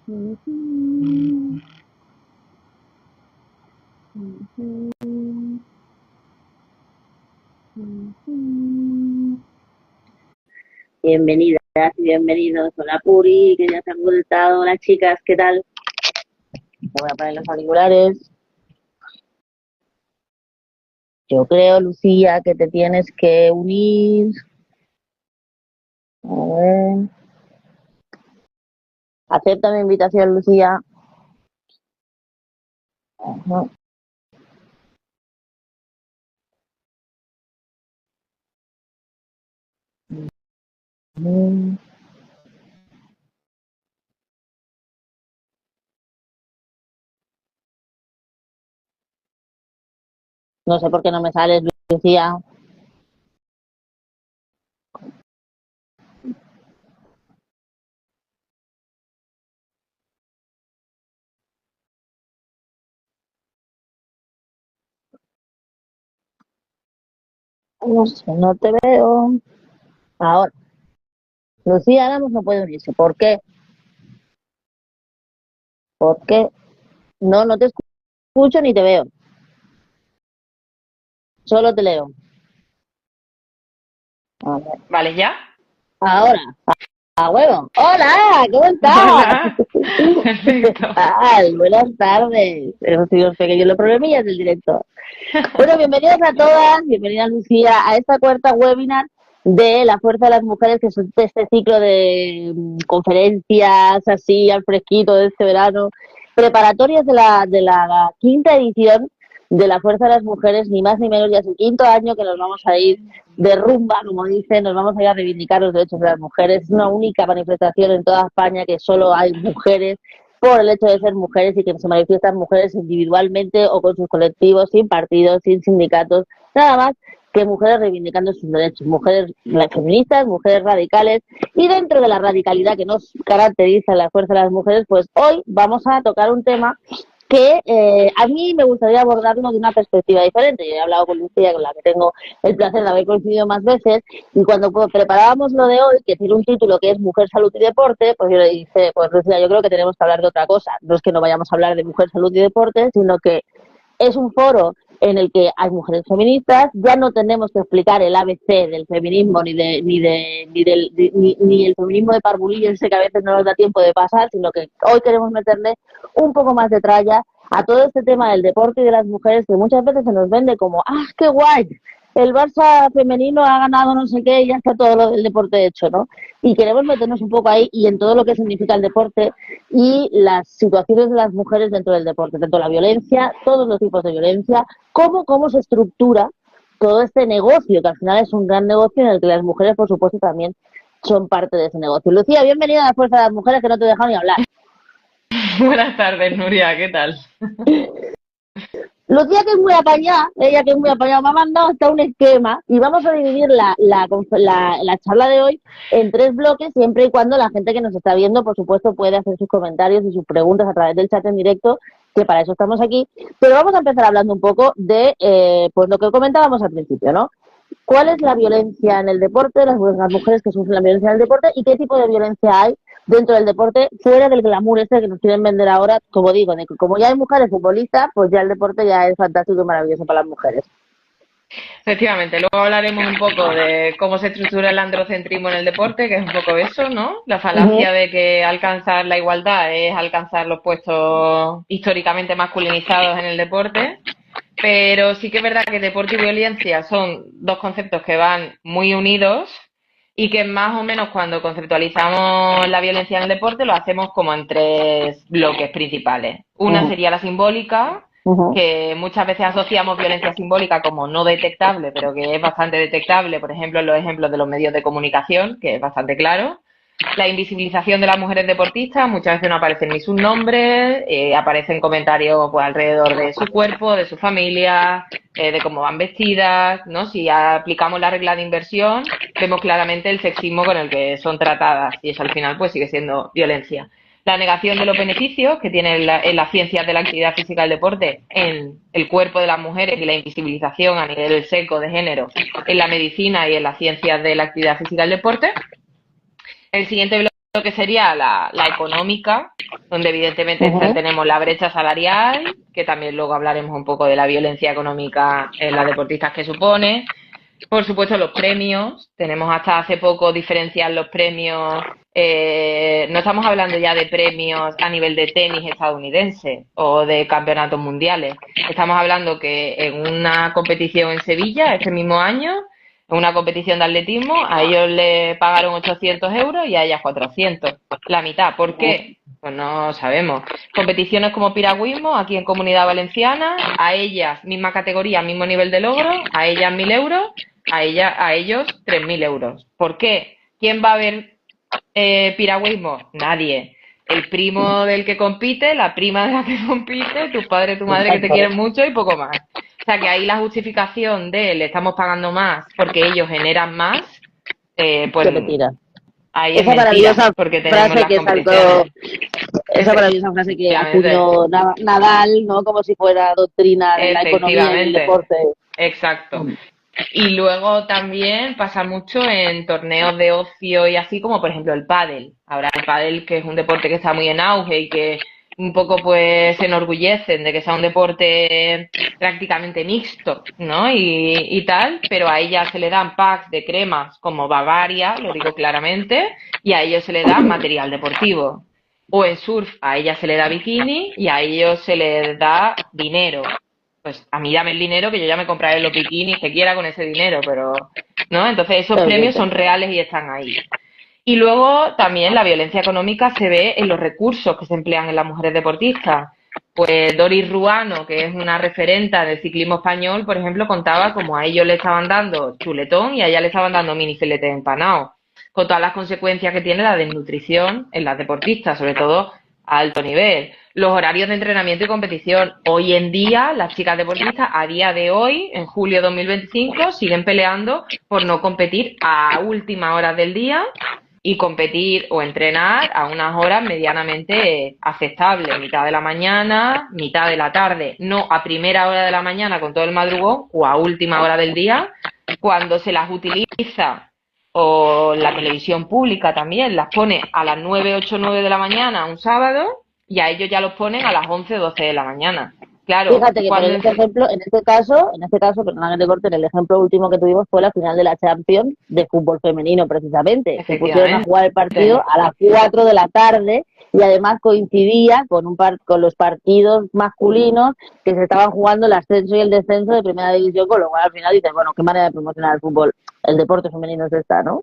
Bienvenidas y bienvenidos. Hola Puri, que ya se han conectado. Hola chicas, ¿qué tal? Voy a poner los auriculares. Yo creo, Lucía, que te tienes que unir. A ver. Acepta mi invitación, Lucía. Ajá. Mm. No sé por qué no me sales, Lucía. No sé, no te veo. Ahora, Lucía Ramos no puede unirse. ¿Por qué? ¿Por qué? No, no te escucho ni te veo. Solo te leo. A ver. Vale, ¿ya? Ahora, a huevo. Hola, ¿cómo estás? Hola. ¿Qué Perfecto. tal? Buenas tardes. Hemos tenido los pequeños problemillas del directo. Bueno, bienvenidas a todas, bienvenida Lucía a esta cuarta webinar de la fuerza de las mujeres, que es este ciclo de conferencias así al fresquito de este verano, preparatorias de la quinta edición de la fuerza de las mujeres, ni más ni menos, ya es el quinto año que nos vamos a ir de rumba, como dicen, nos vamos a ir a reivindicar los derechos de las mujeres. Es una única manifestación en toda España que solo hay mujeres por el hecho de ser mujeres y que se manifiestan mujeres individualmente o con sus colectivos, sin partidos, sin sindicatos, nada más que mujeres reivindicando sus derechos, mujeres feministas, mujeres radicales, y dentro de la radicalidad que nos caracteriza la fuerza de las mujeres, pues hoy vamos a tocar un tema que a mí me gustaría abordarlo de una perspectiva diferente. Yo he hablado con Lucía, con la que tengo el placer de haber coincidido más veces, y cuando preparábamos lo de hoy, que tiene un título que es Mujer, Salud y Deporte, pues yo le dije, pues Lucía, yo creo que tenemos que hablar de otra cosa. No es que no vayamos a hablar de Mujer, Salud y Deporte, sino que es un foro en el que hay mujeres feministas, ya no tenemos que explicar el ABC del feminismo ni el feminismo de parvulillo ese que a veces no nos da tiempo de pasar, sino que hoy queremos meterle un poco más de tralla a todo este tema del deporte y de las mujeres, que muchas veces se nos vende como, ¡ah, qué guay! El Barça femenino ha ganado no sé qué y ya está todo lo del deporte hecho, ¿no? Y queremos meternos un poco ahí y en todo lo que significa el deporte y las situaciones de las mujeres dentro del deporte, tanto la violencia, todos los tipos de violencia, cómo se estructura todo este negocio, que al final es un gran negocio en el que las mujeres, por supuesto, también son parte de ese negocio. Lucía, bienvenida a la Fuerza de las Mujeres, que no te he dejado ni hablar. Buenas tardes, Nuria, ¿qué tal? Lucía, que es muy apañada, ella que es muy apañada, me ha mandado hasta un esquema y vamos a dividir la charla de hoy en tres bloques, siempre y cuando la gente que nos está viendo, por supuesto, puede hacer sus comentarios y sus preguntas a través del chat en directo, que para eso estamos aquí. Pero vamos a empezar hablando un poco de pues lo que comentábamos al principio, ¿no? ¿Cuál es la violencia en el deporte, las mujeres que sufren la violencia en el deporte y qué tipo de violencia hay dentro del deporte, fuera del glamour este que nos quieren vender ahora, como digo, de que como ya hay mujeres futbolistas, pues ya el deporte ya es fantástico y maravilloso para las mujeres. Efectivamente, luego hablaremos un poco de cómo se estructura el androcentrismo en el deporte, que es un poco eso, ¿no? La Uh -huh. falacia de que alcanzar la igualdad es alcanzar los puestos históricamente masculinizados en el deporte. Pero sí que es verdad que deporte y violencia son dos conceptos que van muy unidos y que más o menos cuando conceptualizamos la violencia en el deporte lo hacemos como en tres bloques principales. Uh Una -huh. sería la simbólica, Uh -huh. que muchas veces asociamos violencia simbólica como no detectable, pero que es bastante detectable, por ejemplo, en los ejemplos de los medios de comunicación, que es bastante claro. La invisibilización de las mujeres deportistas, muchas veces no aparecen ni sus nombres, aparecen comentarios pues alrededor de su cuerpo, de su familia, de cómo van vestidas, ¿no? Si aplicamos la regla de inversión, vemos claramente el sexismo con el que son tratadas y eso al final pues sigue siendo violencia. La negación de los beneficios que tiene en las ciencias de la actividad física del deporte en el cuerpo de las mujeres y la invisibilización a nivel seco de género en la medicina y en las ciencias de la actividad física del deporte. El siguiente bloque que sería la económica, donde evidentemente Ujú. tenemos la brecha salarial, que también luego hablaremos un poco de la violencia económica en las deportistas que supone. Por supuesto, los premios. Tenemos hasta hace poco diferenciar los premios. No estamos hablando ya de premios a nivel de tenis estadounidense o de campeonatos mundiales. Estamos hablando que en una competición en Sevilla, este mismo año, en una competición de atletismo, a ellos le pagaron 800 euros y a ellas 400. La mitad. ¿Por qué? Pues no sabemos. Competiciones como piragüismo, aquí en Comunidad Valenciana, a ellas misma categoría, mismo nivel de logro, a ellas 1.000 euros, a ellos 3.000 euros. ¿Por qué? ¿Quién va a ver piragüismo? Nadie. El primo del que compite, la prima de la que compite, tu padre, tu madre que te Exacto. quieren mucho y poco más. O sea que ahí la justificación de le estamos pagando más porque ellos generan más, pues Qué mentira. ahí es Esa mentira, maravillosa porque tenemos frase las que saltó, competiciones. esa maravillosa frase que Efectivamente, acuñó Nadal, ¿no? Como si fuera doctrina de la economía y del efectivamente, deporte. exacto. Mm. Y luego también pasa mucho en torneos de ocio y así como por ejemplo el pádel. Ahora el pádel, que es un deporte que está muy en auge y que un poco pues se enorgullecen de que sea un deporte prácticamente mixto, ¿no? Y tal, pero a ella se le dan packs de cremas como Bavaria, lo digo claramente, y a ellos se le da material deportivo. O en surf a ella se le da bikini y a ellos se les da dinero. Pues a mí dame el dinero que yo ya me compraré los bikinis que quiera con ese dinero, pero ¿no? Entonces esos premios son reales y están ahí. Y luego también la violencia económica se ve en los recursos que se emplean en las mujeres deportistas. Pues Doris Ruano, que es una referenta del ciclismo español, por ejemplo, contaba como a ellos le estaban dando chuletón y a ella le estaban dando mini filete empanado, con todas las consecuencias que tiene la desnutrición en las deportistas, sobre todo a alto nivel. Los horarios de entrenamiento y competición. Hoy en día, las chicas deportistas, a día de hoy, en julio de 2025, siguen peleando por no competir a última hora del día y competir o entrenar a unas horas medianamente aceptables, mitad de la mañana, mitad de la tarde, no a primera hora de la mañana con todo el madrugón o a última hora del día, cuando se las utiliza o la televisión pública también las pone a las 9 8 9 de la mañana un sábado y a ellos ya los ponen a las 11 12 de la mañana. Claro, Fíjate que por cuando... este ejemplo, en este caso, perdona que te corte, el ejemplo último que tuvimos fue la final de la Champions de fútbol femenino, precisamente. Se pusieron a Efectivamente. jugar el partido a las 4 de la tarde y además coincidía con con los partidos masculinos que se estaban jugando el ascenso y el descenso de primera división, con lo cual al final dices, bueno, qué manera de promocionar el fútbol, el deporte femenino es esta, ¿no?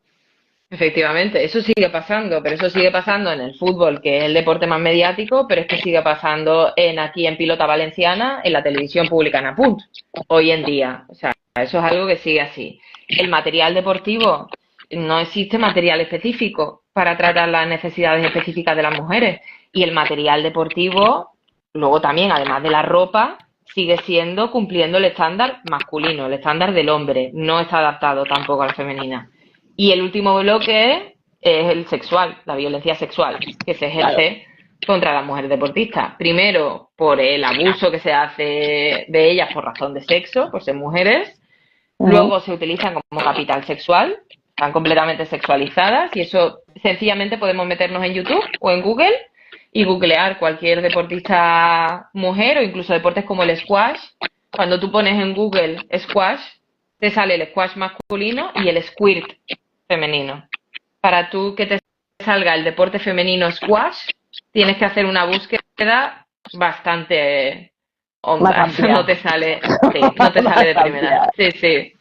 Efectivamente, eso sigue pasando, pero eso sigue pasando en el fútbol, que es el deporte más mediático, pero es que sigue pasando aquí en Pilota Valenciana, en la televisión pública en Apunt, hoy en día. O sea, eso es algo que sigue así. El material deportivo, no existe material específico para tratar las necesidades específicas de las mujeres. Y el material deportivo, luego también, además de la ropa, sigue siendo cumpliendo el estándar masculino, el estándar del hombre. No está adaptado tampoco a la femenina. Y el último bloque es el sexual, la violencia sexual, que se Claro. ejerce contra las mujeres deportistas. Primero, por el abuso que se hace de ellas por razón de sexo, por ser mujeres. Ujú. Luego se utilizan como capital sexual, están completamente sexualizadas y eso sencillamente podemos meternos en YouTube o en Google y googlear cualquier deportista mujer o incluso deportes como el squash. Cuando tú pones en Google squash, te sale el squash masculino y el squirt femenino. Para tú que te salga el deporte femenino squash, tienes que hacer una búsqueda bastante Más honda. amplia. No te sale, sí, no te sale Más de primera. amplia. Sí, sí.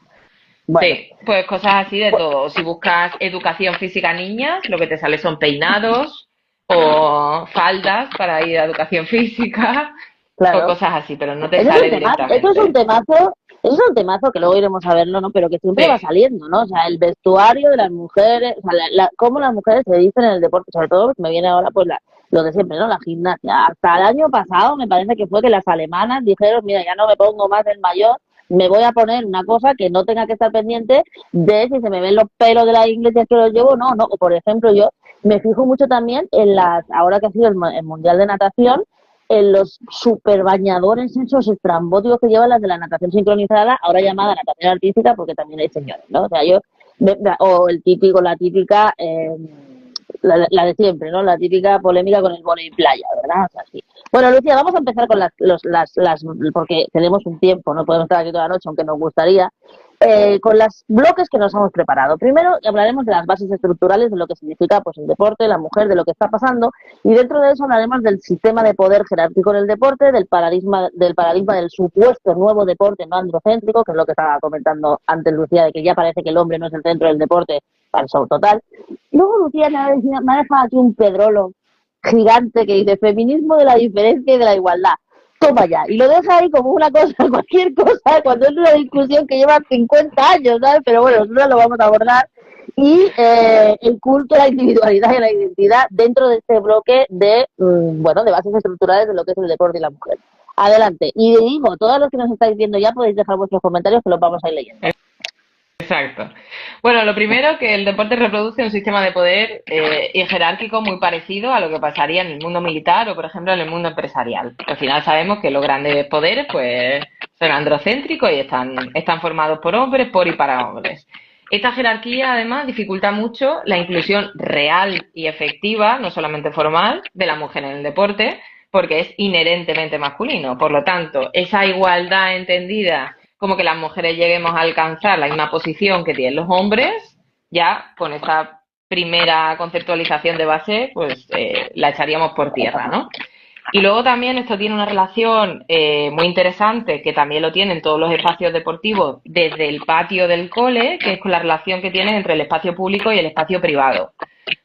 Bueno, Sí, pues cosas así de todo. Si buscas educación física niñas, lo que te sale son peinados o faldas para ir a educación física o claro. cosas así, pero no te Eso es un sale temazo, eso es un directamente. temazo, eso es un temazo que luego iremos a verlo, ¿no? Pero que siempre va Sí, saliendo, ¿no? O sea, el vestuario de las mujeres, o sea, cómo las mujeres se dicen en el deporte, sobre todo me viene ahora pues lo de siempre, ¿no? La gimnasia. Hasta el año pasado me parece que fue que las alemanas dijeron, mira, ya no me pongo más el maillot, me voy a poner una cosa que no tenga que estar pendiente de si se me ven los pelos de la iglesia que los llevo, no, no. O por ejemplo, yo me fijo mucho también en ahora que ha sido el Mundial de Natación, en los super bañadores esos estrambóticos que llevan las de la natación sincronizada, ahora llamada natación artística, porque también hay señores, ¿no? O sea, o el típico, la típica la de siempre, ¿no? La típica polémica con el vóley playa, ¿verdad? O sea, sí. Bueno, Lucía, vamos a empezar con porque tenemos un tiempo, no podemos estar aquí toda la noche, aunque nos gustaría, con los bloques que nos hemos preparado. Primero hablaremos de las bases estructurales, de lo que significa pues el deporte, la mujer, de lo que está pasando, y dentro de eso hablaremos del sistema de poder jerárquico en el deporte, del paradigma del supuesto nuevo deporte no androcéntrico, que es lo que estaba comentando antes Lucía, de que ya parece que el hombre no es el centro del deporte, falso total. Luego Lucía me ha dejado aquí un pedrolo gigante que dice feminismo de la diferencia y de la igualdad. Toma ya, y lo deja ahí como una cosa, cualquier cosa, cuando es una discusión que lleva 50 años, ¿sabes? Pero bueno, nosotros lo vamos a abordar. Y el culto a la individualidad y a la identidad dentro de este bloque de, bueno, de bases estructurales de lo que es el deporte y la mujer. Adelante. Y digo, todos los que nos estáis viendo ya podéis dejar vuestros comentarios que los vamos a ir leyendo. Exacto. Bueno, lo primero, que el deporte reproduce un sistema de poder y jerárquico muy parecido a lo que pasaría en el mundo militar o, por ejemplo, en el mundo empresarial. Al final sabemos que los grandes poderes pues son androcéntricos y están formados por hombres, por y para hombres. Esta jerarquía, además, dificulta mucho la inclusión real y efectiva, no solamente formal, de la mujer en el deporte, porque es inherentemente masculino. Por lo tanto, esa igualdad entendida como que las mujeres lleguemos a alcanzar la misma posición que tienen los hombres, ya con esa primera conceptualización de base, pues la echaríamos por tierra, ¿no? Y luego también esto tiene una relación muy interesante, que también lo tienen todos los espacios deportivos desde el patio del cole, que es con la relación que tienen entre el espacio público y el espacio privado.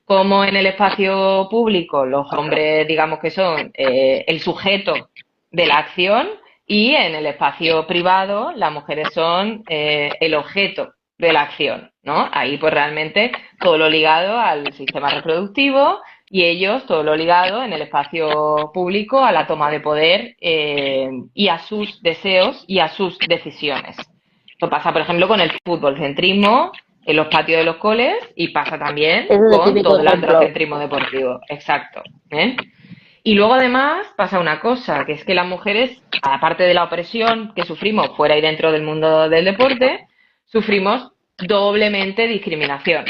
Como en el espacio público los hombres, digamos que son el sujeto de la acción, y en el espacio privado las mujeres son el objeto de la acción, ¿no? Ahí pues realmente todo lo ligado al sistema reproductivo y ellos todo lo ligado en el espacio público a la toma de poder y a sus deseos y a sus decisiones. Esto pasa, por ejemplo, con el fútbol centrismo en los patios de los coles y pasa también con todo el androcentrismo deportivo. Exacto. ¿Eh? Y luego además pasa una cosa, que es que las mujeres, aparte de la opresión que sufrimos fuera y dentro del mundo del deporte, sufrimos doblemente discriminación.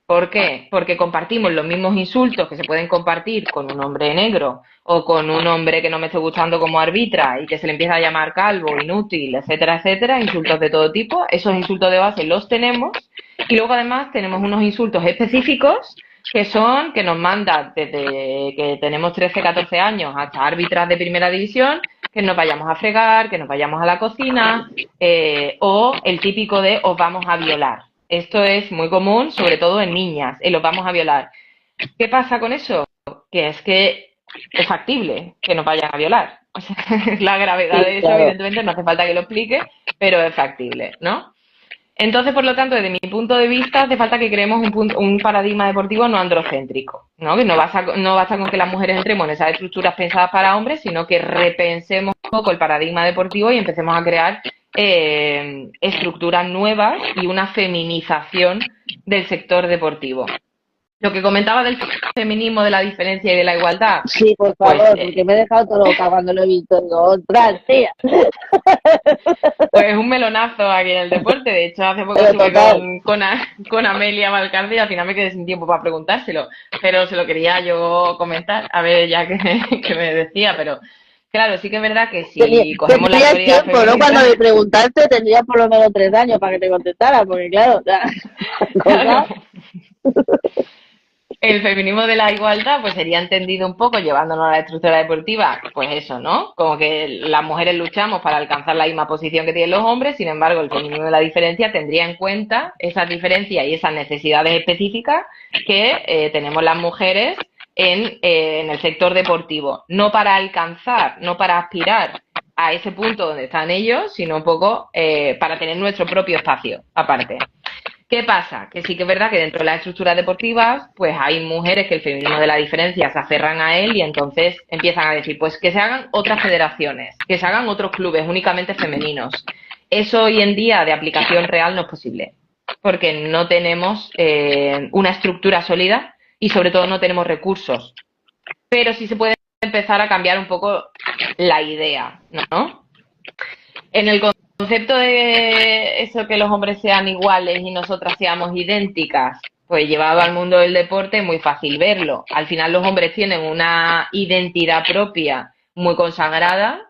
¿Por qué? Porque compartimos los mismos insultos que se pueden compartir con un hombre negro o con un hombre que no me esté gustando como arbitra y que se le empieza a llamar calvo, inútil, etcétera, etcétera, insultos de todo tipo. Esos insultos de base los tenemos y luego además tenemos unos insultos específicos que nos mandan desde que tenemos 13, 14 años hasta árbitras de primera división, que nos vayamos a fregar, que nos vayamos a la cocina, o el típico de os vamos a violar. Esto es muy común, sobre todo en niñas, los vamos a violar. ¿Qué pasa con eso? Que es factible que nos vayan a violar. O sea, la gravedad de eso, evidentemente, no hace falta que lo explique, pero es factible, ¿no? Entonces, por lo tanto, desde mi punto de vista, hace falta que creemos un paradigma deportivo no androcéntrico, ¿no? Que no basta con que las mujeres entremos en esas estructuras pensadas para hombres, sino que repensemos un poco el paradigma deportivo y empecemos a crear estructuras nuevas y una feminización del sector deportivo. Lo que comentaba del feminismo, de la diferencia y de la igualdad. Sí, por favor, pues, porque me he dejado todo loca cuando lo he visto. Digo, ostras, tía. Pues un melonazo aquí en el deporte. De hecho, hace poco estuve con Amelia Valcarce y al final me quedé sin tiempo para preguntárselo. Pero se lo quería yo comentar, a ver ya que me decía. Pero claro, sí que es verdad que si cogemos la teoría tiempo, feminista, ¿no? Cuando me preguntaste tendría por lo menos 3 años para que te contestara, porque claro, claro. El feminismo de la igualdad pues sería entendido un poco llevándonos a la estructura deportiva, pues eso, ¿no? Como que las mujeres luchamos para alcanzar la misma posición que tienen los hombres, sin embargo el feminismo de la diferencia tendría en cuenta esas diferencias y esas necesidades específicas que tenemos las mujeres en el sector deportivo, no para alcanzar, no para aspirar a ese punto donde están ellos, sino un poco para tener nuestro propio espacio aparte. ¿Qué pasa? Que sí que es verdad que dentro de las estructuras deportivas pues hay mujeres que el feminismo de la diferencia se aferran a él y entonces empiezan a decir pues que se hagan otras federaciones, que se hagan otros clubes únicamente femeninos. Eso hoy en día de aplicación real no es posible porque no tenemos una estructura sólida y sobre todo no tenemos recursos. Pero sí se puede empezar a cambiar un poco la idea, ¿no? En el concepto de eso que los hombres sean iguales y nosotras seamos idénticas, Pues llevado al mundo del deporte es muy fácil verlo. Al final los hombres tienen una identidad propia muy consagrada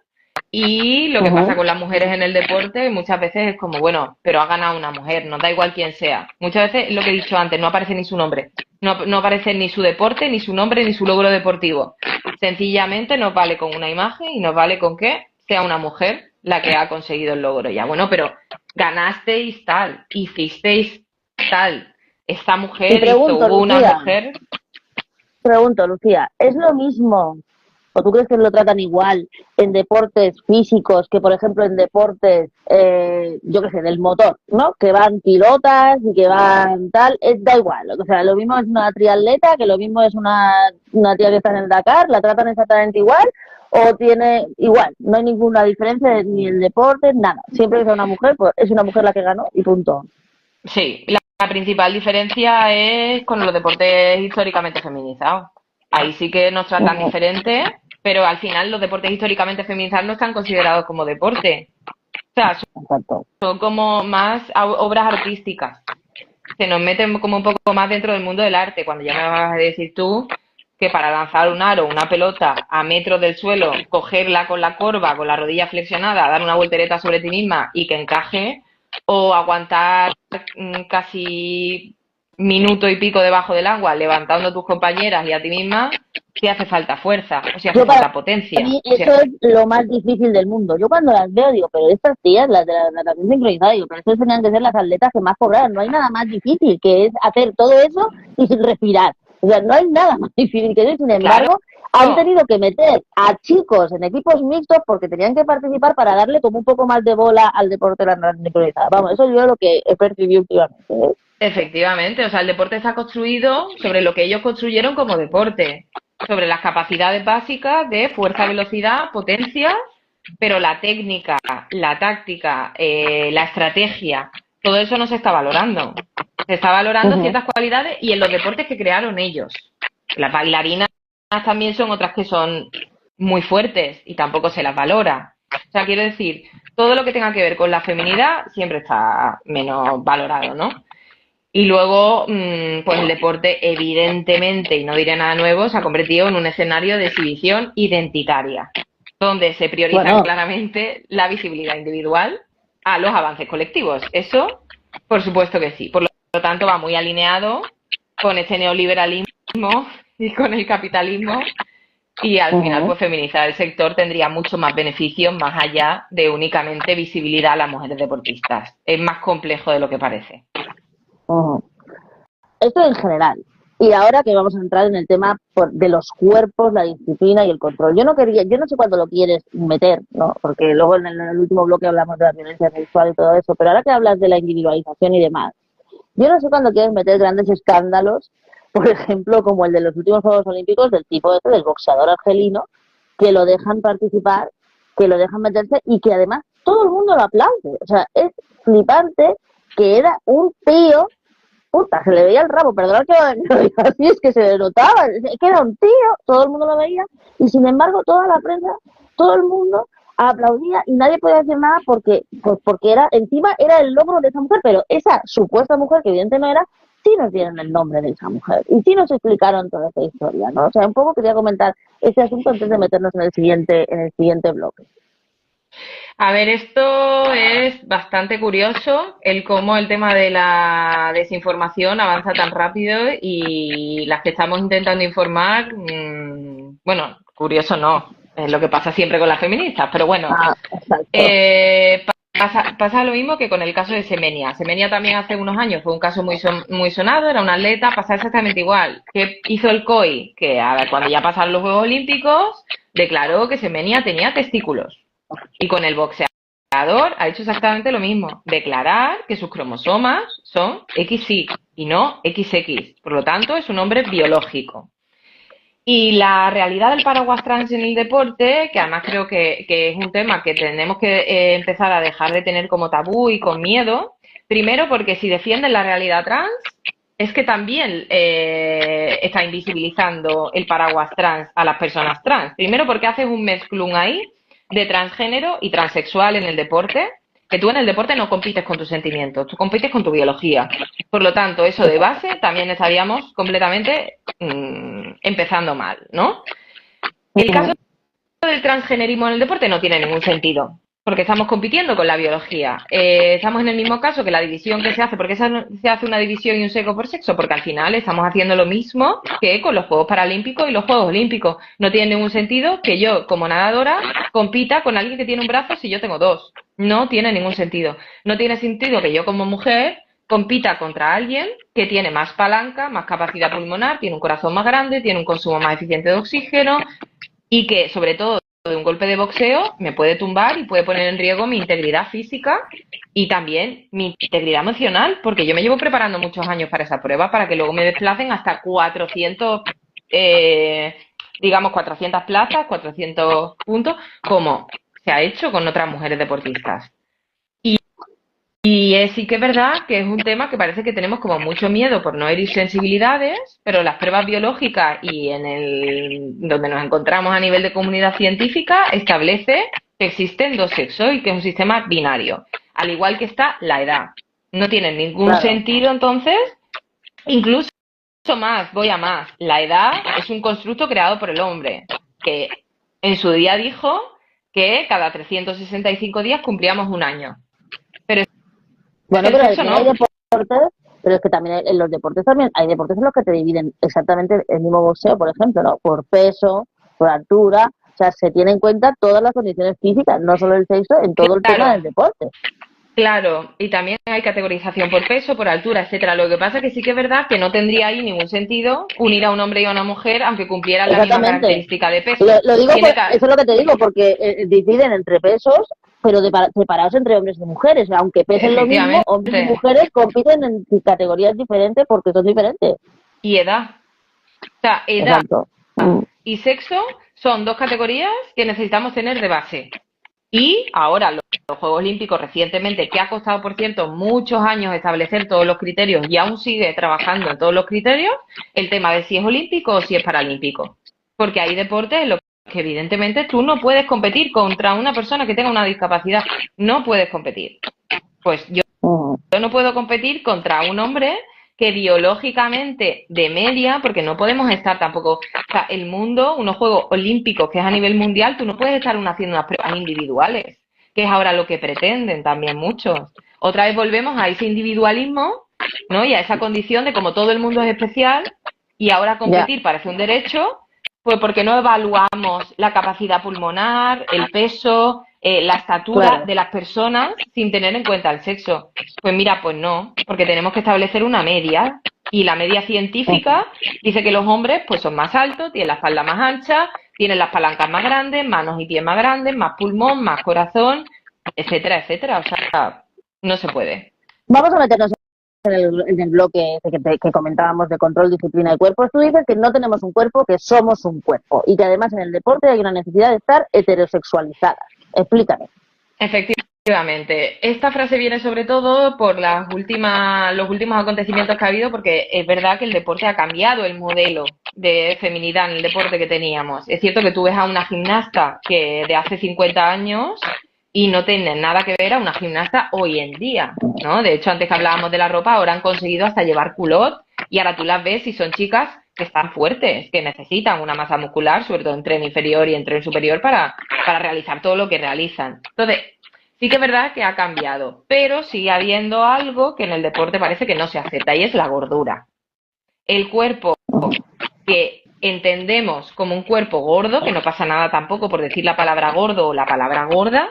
y lo que pasa Ujú. con las mujeres en el deporte muchas veces es como, bueno, pero ha ganado una mujer, nos da igual quién sea. Muchas veces, lo que he dicho antes, no aparece ni su nombre, no aparece ni su deporte, ni su nombre, ni su logro deportivo. Sencillamente nos vale con una imagen y nos vale con que sea una mujer la que ha conseguido el logro. Ya, bueno, pero ganasteis tal, hicisteis tal, esta Y mujer hizo, hubo una mujer. pregunto, Lucía, ¿es lo mismo o tú crees que lo tratan igual en deportes físicos que, por ejemplo, en deportes, yo qué sé, del motor, ¿no? Que van pilotas y que van tal, da igual. O sea, lo mismo es una triatleta, que lo mismo es una tía que está en el Dakar, la tratan exactamente igual o tiene igual, no hay ninguna diferencia ni en el deporte, nada. Siempre que sea una mujer, pues es una mujer la que ganó y punto. Sí, la principal diferencia es con los deportes históricamente feminizados. Ahí sí que nos tratan Ujú. diferente, pero al final los deportes históricamente feminizados no están considerados como deporte. O sea, Exacto. son como más obras artísticas. Se nos meten como un poco más dentro del mundo del arte. Cuando ya me vas a decir tú que para lanzar un aro, una pelota a metros del suelo, cogerla con la corva, con la rodilla flexionada, dar una voltereta sobre ti misma y que encaje, o aguantar casi minuto y pico debajo del agua, levantando a tus compañeras y a ti misma, si hace falta fuerza, o si hace Yo para falta potencia. mí O si eso es lo más difícil del mundo. Yo cuando las veo digo, pero estas tías, las de la natación sincronizada, digo, pero estas tenían que ser las atletas que más cobraran. No hay nada más difícil que es hacer todo eso y sin respirar. O sea, no hay nada más difícil que eso. Sin claro, embargo, han tenido que meter a chicos en equipos mixtos porque tenían que participar para darle como un poco más de bola al deporte de la natación sincronizada. Vamos, eso yo lo que he percibido últimamente, ¿eh? efectivamente, o sea, el deporte está construido sobre lo que ellos construyeron como deporte, sobre las capacidades básicas de fuerza, velocidad, potencia, pero la técnica, la táctica, la estrategia, todo eso no se está valorando. Se está valorando Ujú, ciertas cualidades y en los deportes que crearon ellos. Las bailarinas también son otras que son muy fuertes y tampoco se las valora. O sea, quiero decir, todo lo que tenga que ver con la feminidad siempre está menos valorado, ¿no? Y luego, pues el deporte, evidentemente, y no diré nada nuevo, se ha convertido en un escenario de exhibición identitaria, donde se prioriza bueno, claramente la visibilidad individual a los avances colectivos. Eso, por supuesto que sí. Por lo tanto, va muy alineado con este neoliberalismo y con el capitalismo. Y al final, ujú, pues feminizar el sector tendría mucho más beneficios más allá de únicamente visibilidad a las mujeres deportistas. Es más complejo de lo que parece. ujú. Esto en general. Y ahora que vamos a entrar en el tema de los cuerpos, la disciplina y el control. Yo no quería, yo no sé cuándo lo quieres meter, ¿no? Porque luego en el último bloque hablamos de la violencia sexual y todo eso, pero ahora que hablas de la individualización y demás, yo no sé cuándo quieres meter grandes escándalos, por ejemplo, como el de los últimos Juegos Olímpicos del tipo este del boxeador argelino, que lo dejan participar, que lo dejan meterse y que además todo el mundo lo aplaude. O sea, es flipante que era un tío. Puta, se le veía el rabo, perdón que lo diga así, es que se le notaba, es que era un tío, todo el mundo lo veía, y sin embargo toda la prensa, todo el mundo aplaudía y nadie podía decir nada porque, pues porque era, encima era el logro de esa mujer, pero esa supuesta mujer, que evidente no era, sí nos dieron el nombre de esa mujer, y sí nos explicaron toda esa historia, ¿no? O sea, un poco quería comentar este asunto antes de meternos en el siguiente bloque. A ver, esto es bastante curioso, el cómo el tema de la desinformación avanza tan rápido y las que estamos intentando informar, bueno, curioso no, es lo que pasa siempre con las feministas, pero bueno, Ah, exacto. pasa lo mismo que con el caso de Semenia. Semenia también hace unos años fue un caso muy sonado, era una atleta, pasa exactamente igual. ¿Qué hizo el COI? Que a ver, cuando ya pasaron los Juegos Olímpicos, declaró que Semenia tenía testículos. Y con el boxeador ha hecho exactamente lo mismo, declarar que sus cromosomas son XY y no XX. Por lo tanto, es un hombre biológico. Y la realidad del paraguas trans en el deporte, que además creo que es un tema que tenemos que empezar a dejar de tener como tabú y con miedo, primero porque si defienden la realidad trans, es que también está invisibilizando el paraguas trans a las personas trans. Primero porque haces un mezclún ahí de transgénero y transexual en el deporte, que tú en el deporte no compites con tus sentimientos, tú compites con tu biología. Por lo tanto, eso de base también estaríamos completamente empezando mal, ¿no? El caso del transgenerismo en el deporte no tiene ningún sentido, porque estamos compitiendo con la biología. Estamos en el mismo caso que la división que se hace. ¿Por qué se hace una división y un sexo por sexo? Porque al final estamos haciendo lo mismo que con los Juegos Paralímpicos y los Juegos Olímpicos. No tiene ningún sentido que yo, como nadadora, compita con alguien que tiene un brazo si yo tengo dos. No tiene ningún sentido. No tiene sentido que yo, como mujer, compita contra alguien que tiene más palanca, más capacidad pulmonar, tiene un corazón más grande, tiene un consumo más eficiente de oxígeno y que, sobre todo, de un golpe de boxeo me puede tumbar y puede poner en riesgo mi integridad física y también mi integridad emocional, porque yo me llevo preparando muchos años para esa prueba, para que luego me desplacen hasta 400, digamos 400 plazas, 400 puntos, como se ha hecho con otras mujeres deportistas. Y sí que es verdad que es un tema que parece que tenemos como mucho miedo por no herir sensibilidades, pero las pruebas biológicas y donde nos encontramos a nivel de comunidad científica establece que existen dos sexos y que es un sistema binario, al igual que está la edad. No tiene ningún sentido, entonces, incluso voy a más. La edad es un constructo creado por el hombre, que en su día dijo que cada 365 días cumplíamos un año. Bueno, pero hay deportes, pero es que también en los deportes también hay deportes en los que te dividen exactamente el mismo boxeo, por ejemplo, ¿no? Por peso, por altura, o sea, se tiene en cuenta todas las condiciones físicas, no solo el sexo, en todo el tema del deporte. Claro, y también hay categorización por peso, por altura, etcétera. Lo que pasa es que sí que es verdad que no tendría ahí ningún sentido unir a un hombre y a una mujer, aunque cumplieran la misma característica de peso. Lo digo eso es lo que te digo, porque dividen entre pesos, pero separados entre hombres y mujeres. Aunque pesen lo mismo, hombres y mujeres compiten en categorías diferentes porque son diferentes. Y edad. O sea, edad y sexo son dos categorías que necesitamos tener de base. Y ahora los Juegos Olímpicos recientemente, que ha costado, por cierto, muchos años establecer todos los criterios y aún sigue trabajando en todos los criterios, el tema de si es olímpico o si es paralímpico. Porque hay deportes en los que evidentemente tú no puedes competir contra una persona que tenga una discapacidad. No puedes competir. Pues yo no puedo competir contra un hombre que biológicamente de media, porque no podemos estar tampoco, o sea, el mundo, unos Juegos Olímpicos que es a nivel mundial, tú no puedes estar haciendo unas pruebas individuales, que es ahora lo que pretenden también muchos. Otra vez volvemos a ese individualismo, ¿no? Y a esa condición de como todo el mundo es especial y ahora competir parece un derecho, pues porque no evaluamos la capacidad pulmonar, el peso, la estatura de las personas sin tener en cuenta el sexo. Pues mira, pues no, porque tenemos que establecer una media y la media científica dice que los hombres pues son más altos, tienen la espalda más ancha, tienen las palancas más grandes, manos y pies más grandes, más pulmón, más corazón, etcétera, etcétera. O sea, no se puede. Vamos a meternos en el bloque que comentábamos de control, disciplina y cuerpos. Tú dices que no tenemos un cuerpo, que somos un cuerpo y que además en el deporte hay una necesidad de estar heterosexualizadas. Explícame. Efectivamente. Esta frase viene sobre todo por los últimos acontecimientos que ha habido, porque es verdad que el deporte ha cambiado el modelo de feminidad en el deporte que teníamos. Es cierto que tú ves a una gimnasta que de hace 50 años y no tiene nada que ver a una gimnasta hoy en día, ¿no? De hecho, antes que hablábamos de la ropa, ahora han conseguido hasta llevar culot y ahora tú las ves y son chicas que están fuertes, que necesitan una masa muscular, sobre todo en tren inferior y en tren superior, para realizar todo lo que realizan. Entonces, sí que es verdad que ha cambiado, pero sigue habiendo algo que en el deporte parece que no se acepta y es la gordura. El cuerpo que entendemos como un cuerpo gordo, que no pasa nada tampoco por decir la palabra gordo o la palabra gorda,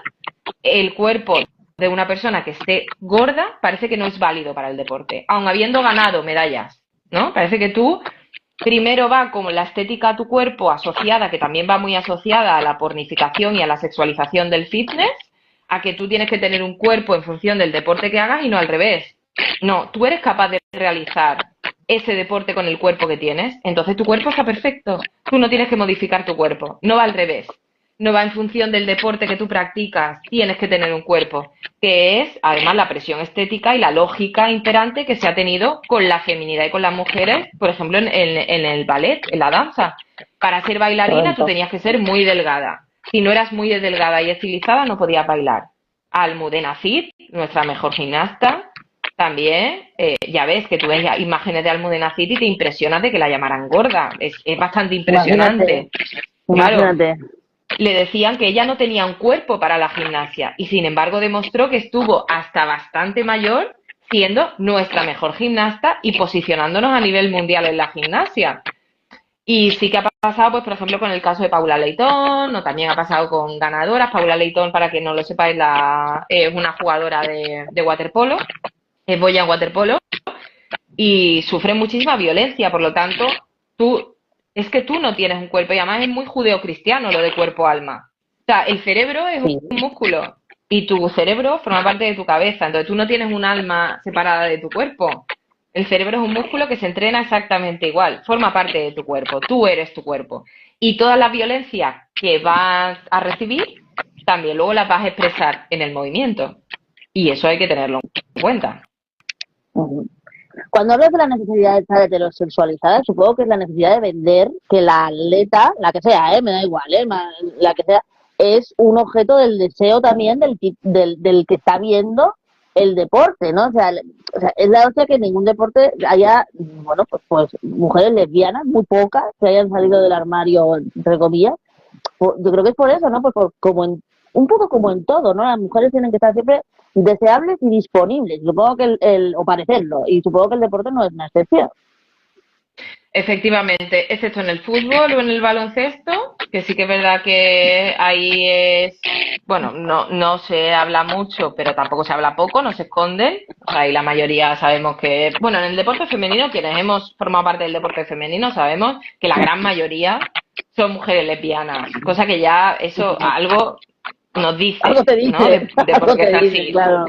el cuerpo de una persona que esté gorda parece que no es válido para el deporte, aun habiendo ganado medallas, ¿no? Parece que tú primero va como la estética a tu cuerpo asociada, que también va muy asociada a la pornificación y a la sexualización del fitness, a que tú tienes que tener un cuerpo en función del deporte que hagas y no al revés. No, tú eres capaz de realizar ese deporte con el cuerpo que tienes, entonces tu cuerpo está perfecto. Tú no tienes que modificar tu cuerpo, no va al revés. No va en función del deporte que tú practicas, tienes que tener un cuerpo, que es además la presión estética y la lógica imperante que se ha tenido con la feminidad y con las mujeres, por ejemplo, en el ballet, en la danza. Para ser bailarina tú tenías que ser muy delgada. Si no eras muy delgada y estilizada no podías bailar. Almudena Cid, nuestra mejor gimnasta, también, ya ves que tú ves imágenes de Almudena Cid y te impresionas de que la llamaran gorda. Es bastante impresionante. Claro, Imagínate. le decían que ella no tenía un cuerpo para la gimnasia y sin embargo demostró que estuvo hasta bastante mayor siendo nuestra mejor gimnasta y posicionándonos a nivel mundial en la gimnasia. Y sí que ha pasado, pues, por ejemplo, con el caso de Paula Leitón, o también ha pasado con ganadoras. Paula Leitón, para que no lo sepáis, es una jugadora de waterpolo, es boya en waterpolo, y sufre muchísima violencia, por lo tanto, tú, es que tú no tienes un cuerpo, y además es muy judeocristiano lo de cuerpo-alma. O sea, el cerebro es Sí. un músculo, y tu cerebro forma parte de tu cabeza, entonces tú no tienes un alma separada de tu cuerpo. El cerebro es un músculo que se entrena exactamente igual, forma parte de tu cuerpo, tú eres tu cuerpo. Y todas las violencias que vas a recibir, también luego las vas a expresar en el movimiento. Y eso hay que tenerlo en cuenta. Ujú. Cuando hablas de la necesidad de estar heterosexualizada, supongo que es la necesidad de vender que la atleta, la que sea, me da igual, la que sea, es un objeto del deseo también del que está viendo el deporte, ¿no? O sea, es la hostia que en ningún deporte haya, bueno, pues mujeres lesbianas, muy pocas, que hayan salido del armario, entre comillas. Yo creo que es por eso, ¿no? Pues un poco como en todo, ¿no? Las mujeres tienen que estar siempre deseables y disponibles. Supongo que o parecerlo. Y supongo que el deporte no es una excepción. Efectivamente, excepto en el fútbol o en el baloncesto, que sí que es verdad que ahí es, bueno, no se habla mucho, pero tampoco se habla poco, no se esconden. O sea, ahí la mayoría sabemos que, bueno, en el deporte femenino, quienes hemos formado parte del deporte femenino, sabemos que la gran mayoría son mujeres lesbianas, cosa que ya eso algo nos Algo dice, te ¿no? dice, De por algo qué es te dice, así. claro.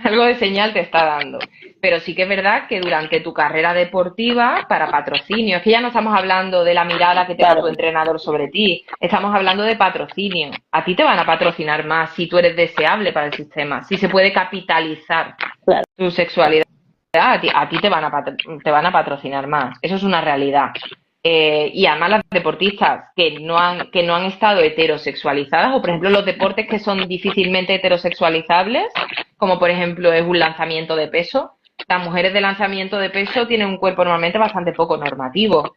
Algo de señal te está dando. Pero sí que es verdad que durante tu carrera deportiva, para patrocinio, es que ya no estamos hablando de la mirada que tenga tu Claro, entrenador sobre ti, estamos hablando de patrocinio. A ti te van a patrocinar más si tú eres deseable para el sistema, si se puede capitalizar claro. tu sexualidad, a ti te van a patrocinar más. Eso es una realidad. Y además las deportistas que no han estado heterosexualizadas, o por ejemplo los deportes que son difícilmente heterosexualizables, como por ejemplo es un lanzamiento de peso, las mujeres de lanzamiento de peso tienen un cuerpo normalmente bastante poco normativo.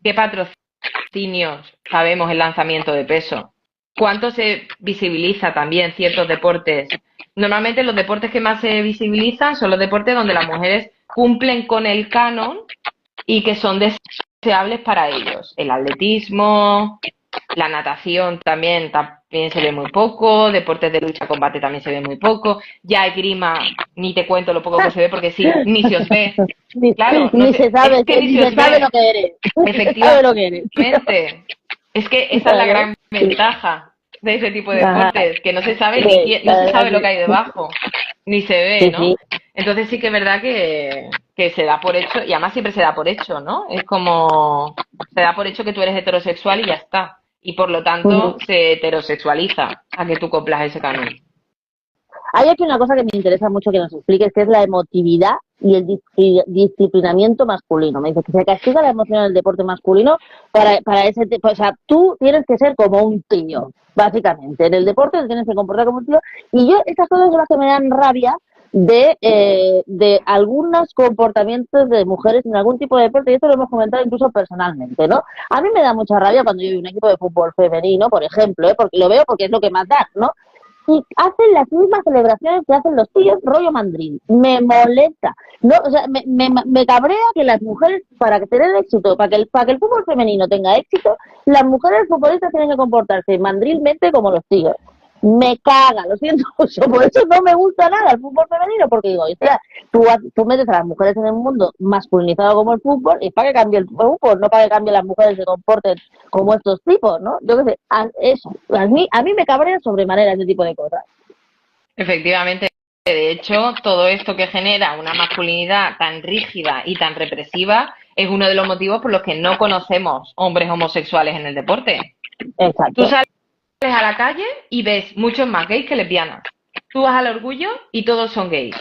¿Qué patrocinios sabemos el lanzamiento de peso? ¿Cuánto se visibiliza también ciertos deportes? Normalmente los deportes que más se visibilizan son los deportes donde las mujeres cumplen con el canon y que son deseables para ellos. El atletismo, la natación también se ve muy poco, deportes de lucha combate también se ve muy poco, ya esgrima, ni te cuento lo poco que se ve porque sí, ni se os ve. Ni, Claro, no ni sé, se sabe, es que ni ni se se os sabe lo ve, que eres. Ni se sabe lo que eres. efectivamente. Es que esa es la Claro. gran ventaja de ese tipo de Ajá. deportes, que no se sabe ni Sí, quién, no la se verdad sabe lo que sí. hay debajo, ni se ve, Sí, ¿no? sí. Entonces sí que es verdad que se da por hecho, y además siempre se da por hecho, ¿no? Es como, se da por hecho que tú eres heterosexual y ya está. Y por lo tanto Ujú. se heterosexualiza a que tú cumplas ese camino. Hay aquí una cosa que me interesa mucho que nos expliques, que es la emotividad y el disciplinamiento masculino. Me dices que se castiga la emoción en el deporte masculino para ese tipo. O sea, tú tienes que ser como un tío, básicamente. En el deporte te tienes que comportar como un tío. Y yo, estas cosas son las que me dan rabia de algunos comportamientos de mujeres en algún tipo de deporte, y esto lo hemos comentado incluso personalmente, ¿no? A mí me da mucha rabia cuando yo veo un equipo de fútbol femenino, por ejemplo, porque lo veo porque es lo que más da, ¿no? Y hacen las mismas celebraciones que hacen los tíos, rollo mandril. Me molesta. No, o sea, me cabrea que las mujeres, para que tener éxito, para que el fútbol femenino tenga éxito, las mujeres futbolistas tienen que comportarse mandrilmente como los tíos. Me caga, lo siento mucho. Por eso no me gusta nada el fútbol femenino, porque digo, o sea, tú metes a las mujeres en el mundo masculinizado como el fútbol y para que cambie el fútbol, no para que cambie las mujeres se comporten como estos tipos, ¿no? Yo qué sé, eso, a mí me cabrea sobremanera ese tipo de cosas. Efectivamente, de hecho, todo esto que genera una masculinidad tan rígida y tan represiva es uno de los motivos por los que no conocemos hombres homosexuales en el deporte. Tú Exacto. sales a la calle y ves muchos más gays que lesbianas. Tú vas al orgullo y todos son gays.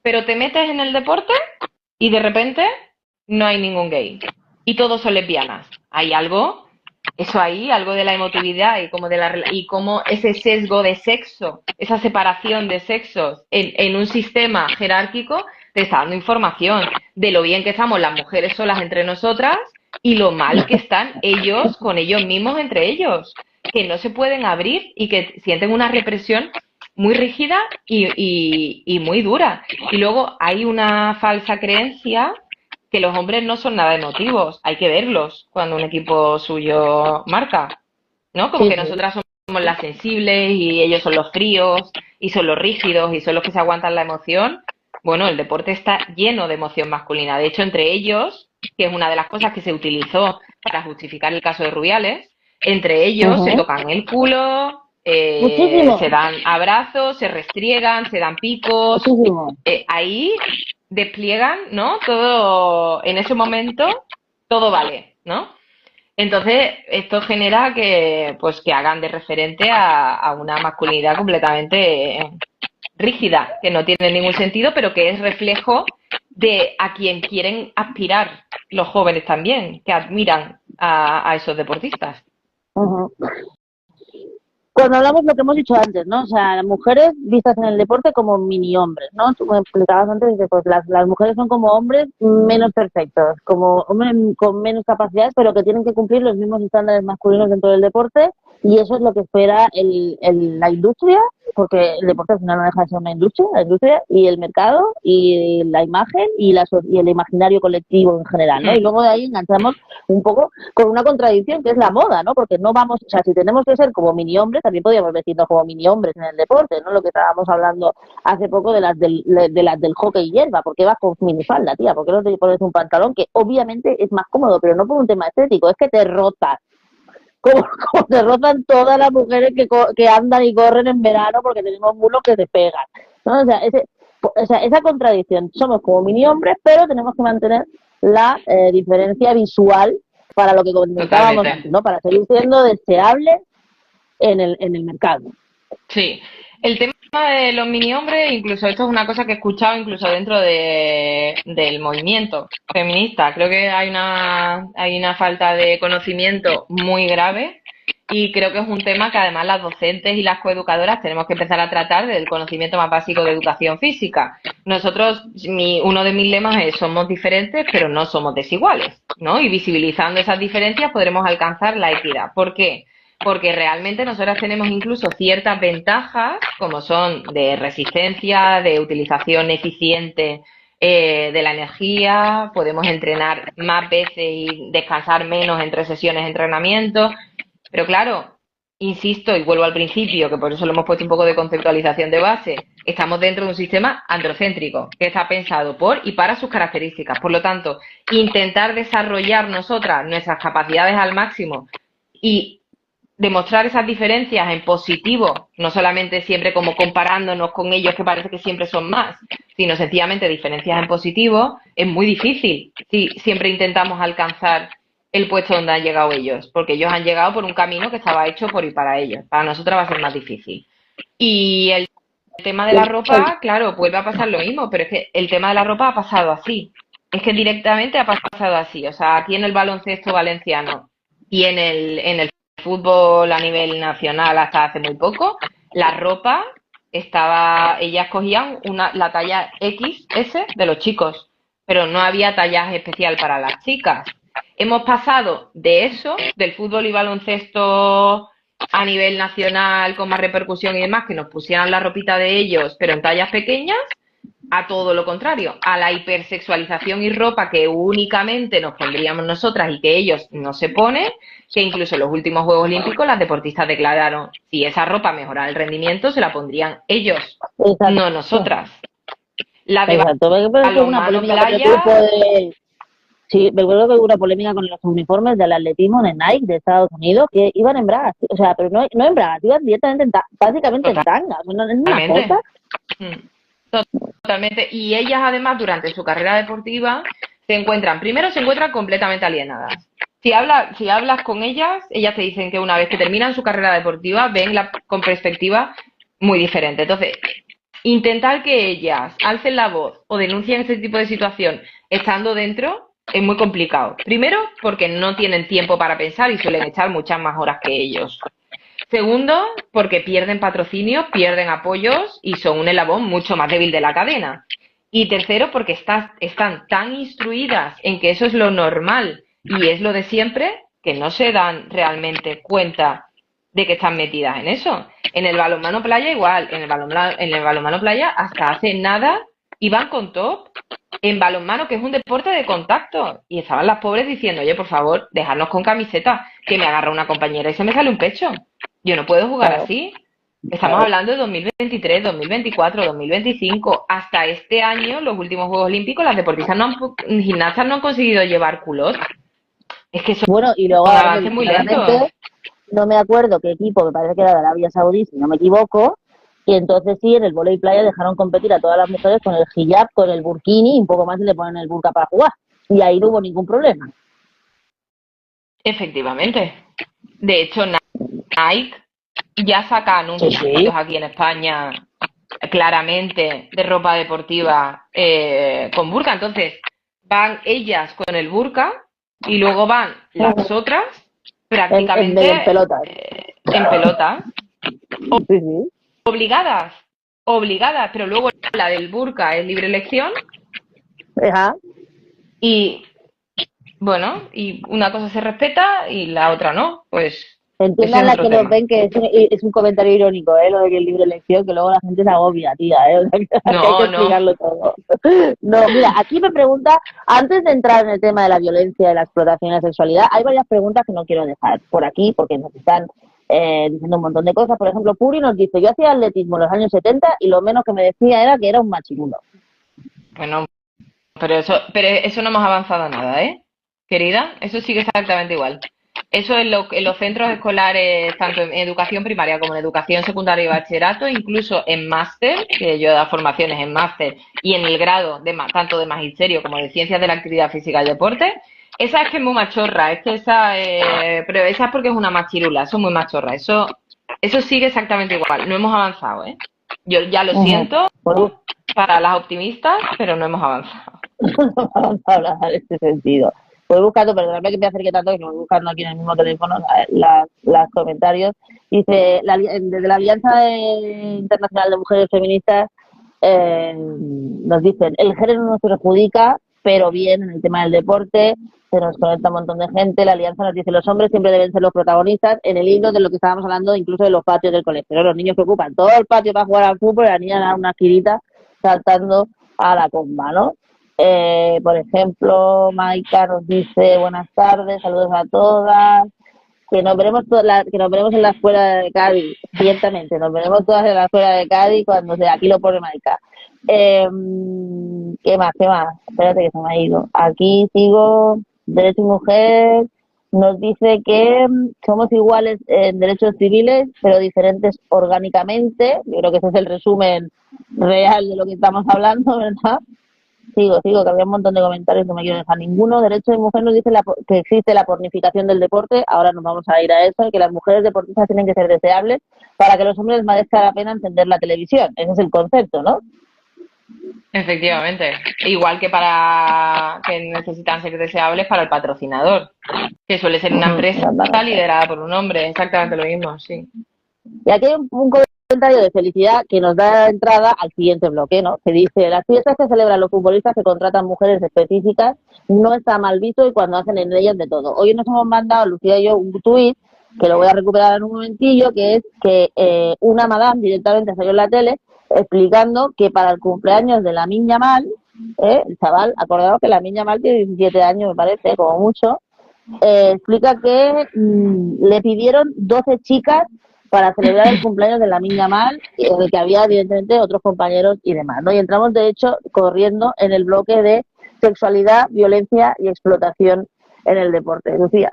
Pero te metes en el deporte y de repente no hay ningún gay. Y todos son lesbianas. Hay algo eso ahí, algo de la emotividad y como y como ese sesgo de sexo, esa separación de sexos en un sistema jerárquico, te está dando información de lo bien que estamos las mujeres solas entre nosotras y lo mal que están ellos con ellos mismos entre ellos, que no se pueden abrir y que sienten una represión muy rígida y muy dura. Y luego hay una falsa creencia que los hombres no son nada emotivos, hay que verlos cuando un equipo suyo marca, ¿no? Como Sí, que sí. nosotras somos las sensibles y ellos son los fríos y son los rígidos y son los que se aguantan la emoción. Bueno, el deporte está lleno de emoción masculina. De hecho, entre ellos, que es una de las cosas que se utilizó para justificar el caso de Rubiales, entre ellos se Ujú. tocan el culo, se Muchísimo, dan abrazos, se restriegan, se dan picos. muchísimo. Ahí despliegan, ¿no? Todo, en ese momento, todo vale, ¿no? Entonces, esto genera que, pues, que hagan de referente a una masculinidad completamente rígida, que no tiene ningún sentido, pero que es reflejo de a quien quieren aspirar los jóvenes también, que admiran a esos deportistas. Ujú. Cuando hablamos lo que hemos dicho antes, ¿no? O sea, las mujeres vistas en el deporte como mini hombres, ¿no? Tú me explicabas antes que pues las mujeres son como hombres menos perfectos, como hombres con menos capacidades, pero que tienen que cumplir los mismos estándares masculinos dentro del deporte y eso es lo que espera la industria, porque el deporte al final no deja de ser una industria, la industria y el mercado y la imagen y el imaginario colectivo en general, ¿no? Y luego de ahí enganchamos un poco con una contradicción que es la moda, ¿no? Porque no vamos, o sea, si tenemos que ser como mini hombres, también podríamos vestirnos como mini hombres en el deporte, ¿no? Lo que estábamos hablando hace poco de las del hockey hierba, ¿por qué vas con minifalda, tía? ¿Por qué no te pones un pantalón que obviamente es más cómodo, pero no por un tema estético, es que te rotas? Como, como te rozan todas las mujeres que andan y corren en verano porque tenemos mulos que se pegan, ¿no? O sea, esa contradicción, somos como mini hombres, pero tenemos que mantener la diferencia visual para lo que comentábamos Totalmente. antes, ¿no? Para seguir siendo deseables en el mercado. Sí, el tema de los mini hombres, incluso esto es una cosa que he escuchado incluso dentro del movimiento feminista. Creo que hay una falta de conocimiento muy grave y creo que es un tema que además las docentes y las coeducadoras tenemos que empezar a tratar desde el conocimiento más básico de educación física. Nosotros, uno de mis lemas es somos diferentes pero no somos desiguales, ¿no? Y visibilizando esas diferencias podremos alcanzar la equidad. ¿Por qué? Porque realmente nosotras tenemos incluso ciertas ventajas, como son de resistencia, de utilización eficiente de la energía, podemos entrenar más veces y descansar menos entre sesiones de entrenamiento, pero claro, insisto y vuelvo al principio, que por eso lo hemos puesto un poco de conceptualización de base, estamos dentro de un sistema androcéntrico, que está pensado por y para sus características. Por lo tanto, intentar desarrollar nosotras nuestras capacidades al máximo y demostrar esas diferencias en positivo, no solamente siempre como comparándonos con ellos que parece que siempre son más, sino sencillamente diferencias en positivo, es muy difícil si siempre intentamos alcanzar el puesto donde han llegado ellos, porque ellos han llegado por un camino que estaba hecho por y para ellos. Para nosotros va a ser más difícil. Y el tema de la ropa, claro, vuelve a pasar lo mismo, pero es que el tema de la ropa ha pasado así. Es que directamente ha pasado así. O sea, aquí en el baloncesto valenciano y en el fútbol a nivel nacional hasta hace muy poco, la ropa estaba, ellas cogían la talla XS de los chicos, pero no había tallaje especial para las chicas. Hemos pasado de eso, del fútbol y baloncesto a nivel nacional con más repercusión y demás, que nos pusieran la ropita de ellos, pero en tallas pequeñas, a todo lo contrario, a la hipersexualización y ropa que únicamente nos pondríamos nosotras y que ellos no se ponen, que incluso en los últimos Juegos Olímpicos las deportistas declararon, si esa ropa mejora el rendimiento, se la pondrían ellos, Exacto, no nosotras. La de exacto. Me parece que hubo una balonmano polémica con el playa, grupo de... Sí, me acuerdo que hubo una polémica con los uniformes del atletismo de Nike de Estados Unidos que iban en bragas, o sea, pero no en bragas, iban directamente básicamente en tanga, no es una cosa. totalmente. Totalmente. Y ellas además durante su carrera deportiva primero se encuentran completamente alienadas. Si hablas con ellas te dicen que una vez que terminan su carrera deportiva con perspectiva muy diferente. Entonces, intentar que ellas alcen la voz o denuncien este tipo de situación estando dentro es muy complicado. Primero, porque no tienen tiempo para pensar y suelen echar muchas más horas que ellos. Segundo, porque pierden patrocinios, pierden apoyos y son un eslabón mucho más débil de la cadena. Y tercero, porque están tan instruidas en que eso es lo normal y es lo de siempre, que no se dan realmente cuenta de que están metidas en eso. En el balonmano playa igual, en el balonmano playa hasta hace nada iban con top en balonmano, que es un deporte de contacto. Y estaban las pobres diciendo, oye, por favor, dejadnos con camiseta, que me agarra una compañera y se me sale un pecho. Yo no puedo jugar Claro, así. Estamos hablando de 2023, 2024, 2025. Hasta este año, los últimos Juegos Olímpicos, las deportistas gimnastas no han conseguido llevar culot. Es que son bueno, y luego ahora avances muy lentos. claramente no me acuerdo qué equipo, me parece que era de Arabia Saudí, si no me equivoco, y entonces sí, en el vóley playa dejaron competir a todas las mujeres con el hijab, con el burkini, y un poco más y le ponen el burka para jugar. Y ahí no hubo ningún problema. Efectivamente. De hecho, Nike ya saca Sí, anuncios sí. aquí en España claramente de ropa deportiva con burka. Entonces, van ellas con el burka y luego van las otras En medio en prácticamente pelotas. en pelota, Sí, sí. obligadas, obligadas, pero luego la del burka es libre elección Ajá. y bueno, y una cosa se respeta y la otra no, pues ese Entiendan es las otro que nos tema. ven que es un comentario irónico, ¿eh? Lo de que el libre elección, que luego la gente se agobia, tía, ¿eh? O sea, que hay que No, no. explicarlo todo. No, mira, aquí me pregunta, antes de entrar en el tema de la violencia, de la explotación y la sexualidad, hay varias preguntas que no quiero dejar por aquí porque nos están diciendo un montón de cosas. Por ejemplo, Puri nos dice, yo hacía atletismo en los años 70 y lo menos que me decía era que era un machirulo. Bueno, pero eso no hemos avanzado nada, ¿eh? Querida, eso sigue exactamente igual. Eso en los centros escolares, tanto en educación primaria como en educación secundaria y bachillerato, incluso en máster, que yo he dado formaciones en máster, y en el grado tanto de magisterio como de ciencias de la actividad física y deporte, esa es que es muy machorra, es que pero esa es porque es una machirula, eso es muy machorra, eso sigue exactamente igual, no hemos avanzado, ¿eh? Yo ya lo Ujú. siento Pues, para las optimistas, pero no hemos avanzado. vamos a hablar en este sentido. Voy buscando, perdóname que me acerque tanto, que no voy buscando aquí en el mismo teléfono las comentarios. Dice, desde la Alianza Internacional de Mujeres Feministas nos dicen, el género no se perjudica, pero bien en el tema del deporte, se nos conecta un montón de gente. La Alianza nos dice, los hombres siempre deben ser los protagonistas en el hilo de lo que estábamos hablando, incluso de los patios del colegio, ¿no? Los niños que ocupan todo el patio para jugar al fútbol y la niña da una esquinita saltando a la comba, ¿no? Por ejemplo, Maika nos dice buenas tardes, saludos a todas, que nos veremos que nos veremos en la escuela de Cádiz, ciertamente, nos veremos todas en la escuela de Cádiz cuando sea, aquí lo pone Maika. ¿Qué más? ¿Qué más? Espérate que se me ha ido. Aquí sigo, Derecho y Mujer nos dice que somos iguales en derechos civiles, pero diferentes orgánicamente. Yo creo que ese es el resumen real de lo que estamos hablando, ¿verdad? Sigo, que había un montón de comentarios, no me quiero dejar ninguno. Derecho de Mujer nos dice que existe la pornificación del deporte, ahora nos vamos a ir a eso, que las mujeres deportistas tienen que ser deseables para que los hombres les merezca la pena encender la televisión. Ese es el concepto, ¿no? Efectivamente. Igual que para que necesitan ser deseables para el patrocinador, que suele ser una empresa Exactamente. liderada por un hombre, exactamente lo mismo, sí. Y aquí hay un comentario de Felicidad que nos da entrada al siguiente bloque, ¿no? Que dice, las fiestas que celebran los futbolistas que contratan mujeres específicas no está mal visto y cuando hacen en ellas de todo. Hoy nos hemos mandado, Lucía y yo, un tuit que lo voy a recuperar en un momentillo, que es que una madame directamente salió en la tele explicando que para el cumpleaños de la Niña Mal, el chaval, acordado que la Niña Mal tiene 17 años, me parece, como mucho, explica que le pidieron 12 chicas para celebrar el cumpleaños de la Niña Mal, en el que había evidentemente otros compañeros y demás, ¿no? Y entramos de hecho corriendo en el bloque de sexualidad, violencia y explotación en el deporte. Lucía,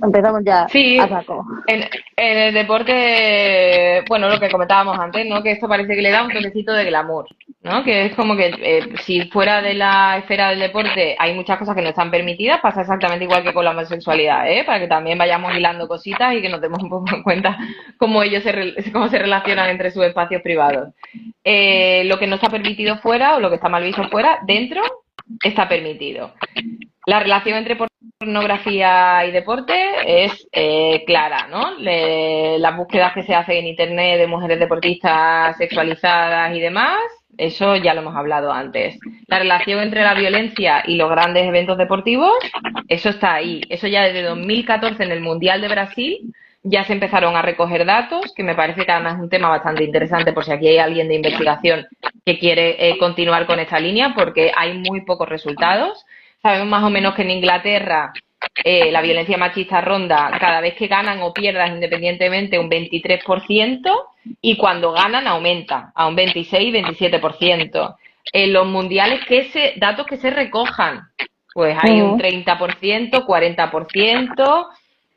empezamos ya Sí, a saco. en el deporte, bueno, lo que comentábamos antes, ¿no? Que esto parece que le da un toquecito de glamour, ¿no? Que es como que si fuera de la esfera del deporte hay muchas cosas que no están permitidas, pasa exactamente igual que con la homosexualidad, ¿eh? Para que también vayamos hilando cositas y que nos demos un poco en cuenta cómo ellos cómo se relacionan entre sus espacios privados. Lo que no está permitido fuera o lo que está mal visto fuera, dentro está permitido. La relación entre pornografía y deporte es clara, ¿no? Las búsquedas que se hacen en Internet de mujeres deportistas sexualizadas y demás, eso ya lo hemos hablado antes. La relación entre la violencia y los grandes eventos deportivos, eso está ahí. Eso ya desde 2014 en el Mundial de Brasil ya se empezaron a recoger datos, que me parece que además es un tema bastante interesante por si aquí hay alguien de investigación que quiere continuar con esta línea, porque hay muy pocos resultados. Sabemos más o menos que en Inglaterra la violencia machista ronda cada vez que ganan o pierdan independientemente un 23% y cuando ganan aumenta a un 26-27%. En los mundiales, datos que se recojan, pues hay un 30%, 40%